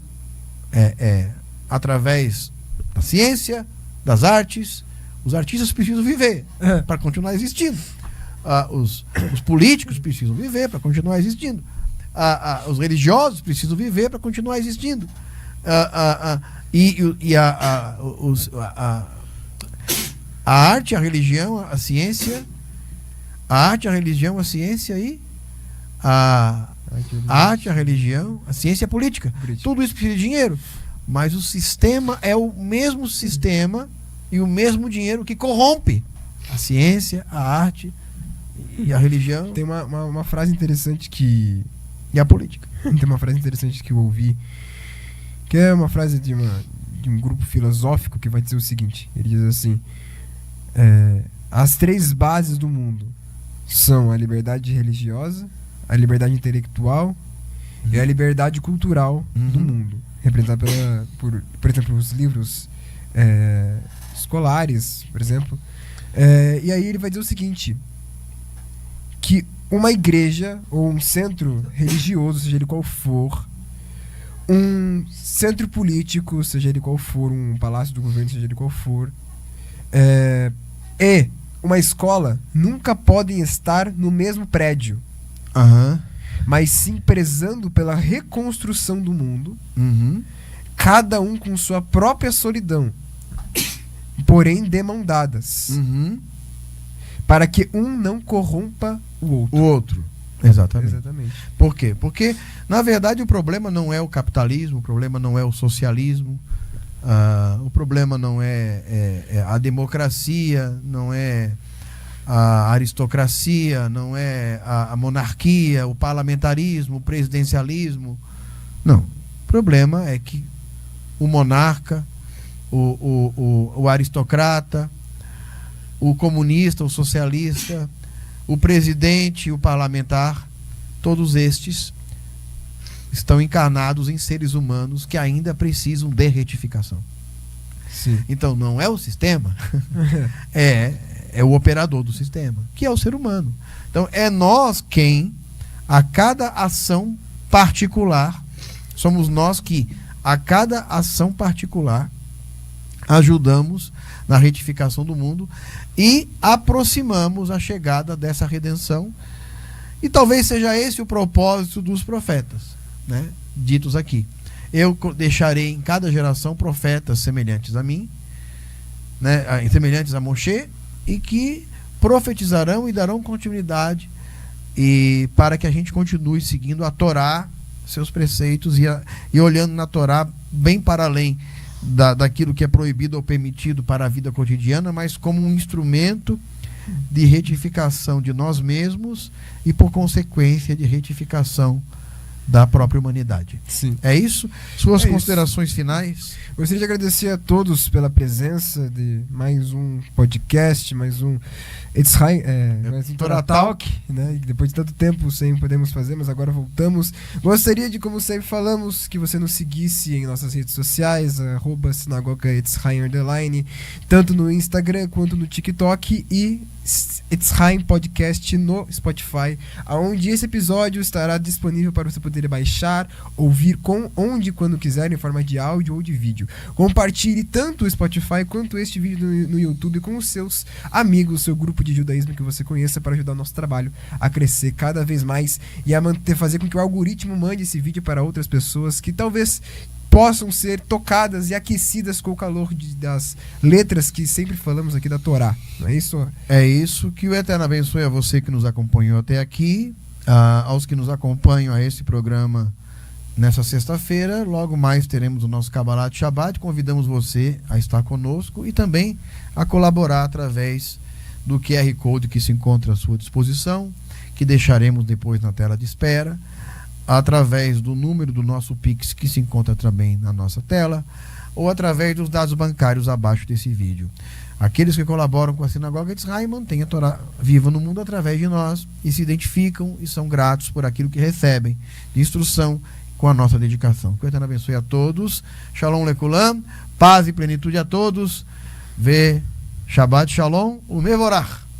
através da ciência, das artes. Os artistas precisam viver para continuar existindo. Os políticos precisam viver para continuar existindo. Os religiosos precisam viver para continuar existindo. A arte, a religião, a ciência, a arte, a religião, a ciência e a arte, a religião, a ciência e a política. Tudo isso precisa de dinheiro. Mas o sistema é o mesmo sistema e o mesmo dinheiro que corrompe a ciência, a arte e a religião. Tem uma frase interessante que... E a política. Tem uma frase interessante que eu ouvi, que é uma frase de um grupo filosófico que vai dizer o seguinte. Ele diz assim: as 3 bases do mundo são a liberdade religiosa, a liberdade intelectual e a liberdade cultural do mundo, representada por exemplo, os livros escolares, por exemplo. E aí ele vai dizer o seguinte, que uma igreja ou um centro religioso, seja ele qual for, um centro político, seja ele qual for, um palácio do governo, seja ele qual for, e uma escola nunca podem estar no mesmo prédio, mas sim prezando pela reconstrução do mundo, cada um com sua própria solidão, porém de mão dadas, para que um não corrompa o outro. Exatamente. Por quê? Porque, na verdade, o problema não é o capitalismo, o problema não é o socialismo, o problema não é a democracia, não é a aristocracia, não é a monarquia, o parlamentarismo, o presidencialismo. Não. O problema é que o monarca, o aristocrata, o comunista, o socialista, o presidente, o parlamentar, todos estes estão encarnados em seres humanos que ainda precisam de retificação. Sim. Então não é o sistema, é o operador do sistema, que é o ser humano. Então é nós quem, a cada ação particular, somos nós que, a cada ação particular, ajudamos na retificação do mundo e aproximamos a chegada dessa redenção. E talvez seja esse o propósito dos profetas, né, ditos aqui. Eu deixarei em cada geração profetas semelhantes a mim, né, semelhantes a Moshe, e que profetizarão e darão continuidade, e para que a gente continue seguindo a Torá, seus preceitos, e olhando na Torá bem para além daquilo que é proibido ou permitido para a vida cotidiana, mas como um instrumento de retificação de nós mesmos e, por consequência, de retificação da própria humanidade. Sim. É isso? Suas considerações finais? Gostaria de agradecer a todos pela presença de mais um podcast, mais um Torah Talk, né? Depois de tanto tempo sem podemos fazer, mas agora voltamos. Gostaria de, como sempre falamos, que você nos seguisse em nossas redes sociais, @sinagoga_, tanto no Instagram quanto no TikTok, e Etzheim Podcast no Spotify, onde esse episódio estará disponível para você poder baixar, ouvir onde e quando quiser, em forma de áudio ou de vídeo. Compartilhe tanto o Spotify quanto este vídeo no YouTube com os seus amigos, seu grupo de judaísmo que você conheça, para ajudar o nosso trabalho a crescer cada vez mais e a fazer com que o algoritmo mande esse vídeo para outras pessoas que talvez possam ser tocadas e aquecidas com o calor das letras que sempre falamos aqui da Torá. Não é isso? É isso. Que o Eterno abençoe a você que nos acompanhou até aqui, aos que nos acompanham a esse programa nessa sexta-feira. Logo mais teremos o nosso Kabbalat Shabbat. Convidamos você a estar conosco e também a colaborar através do QR Code que se encontra à sua disposição, que deixaremos depois na tela de espera, através do número do nosso Pix que se encontra também na nossa tela, ou através dos dados bancários abaixo desse vídeo. Aqueles que colaboram com a Sinagoga de Israel mantêm a Torá viva no mundo através de nós e se identificam e são gratos por aquilo que recebem de instrução com a nossa dedicação. Que o Eterno abençoe a todos. Shalom Lekulam, paz e plenitude a todos. Shabbat Shalom, o Mevorach.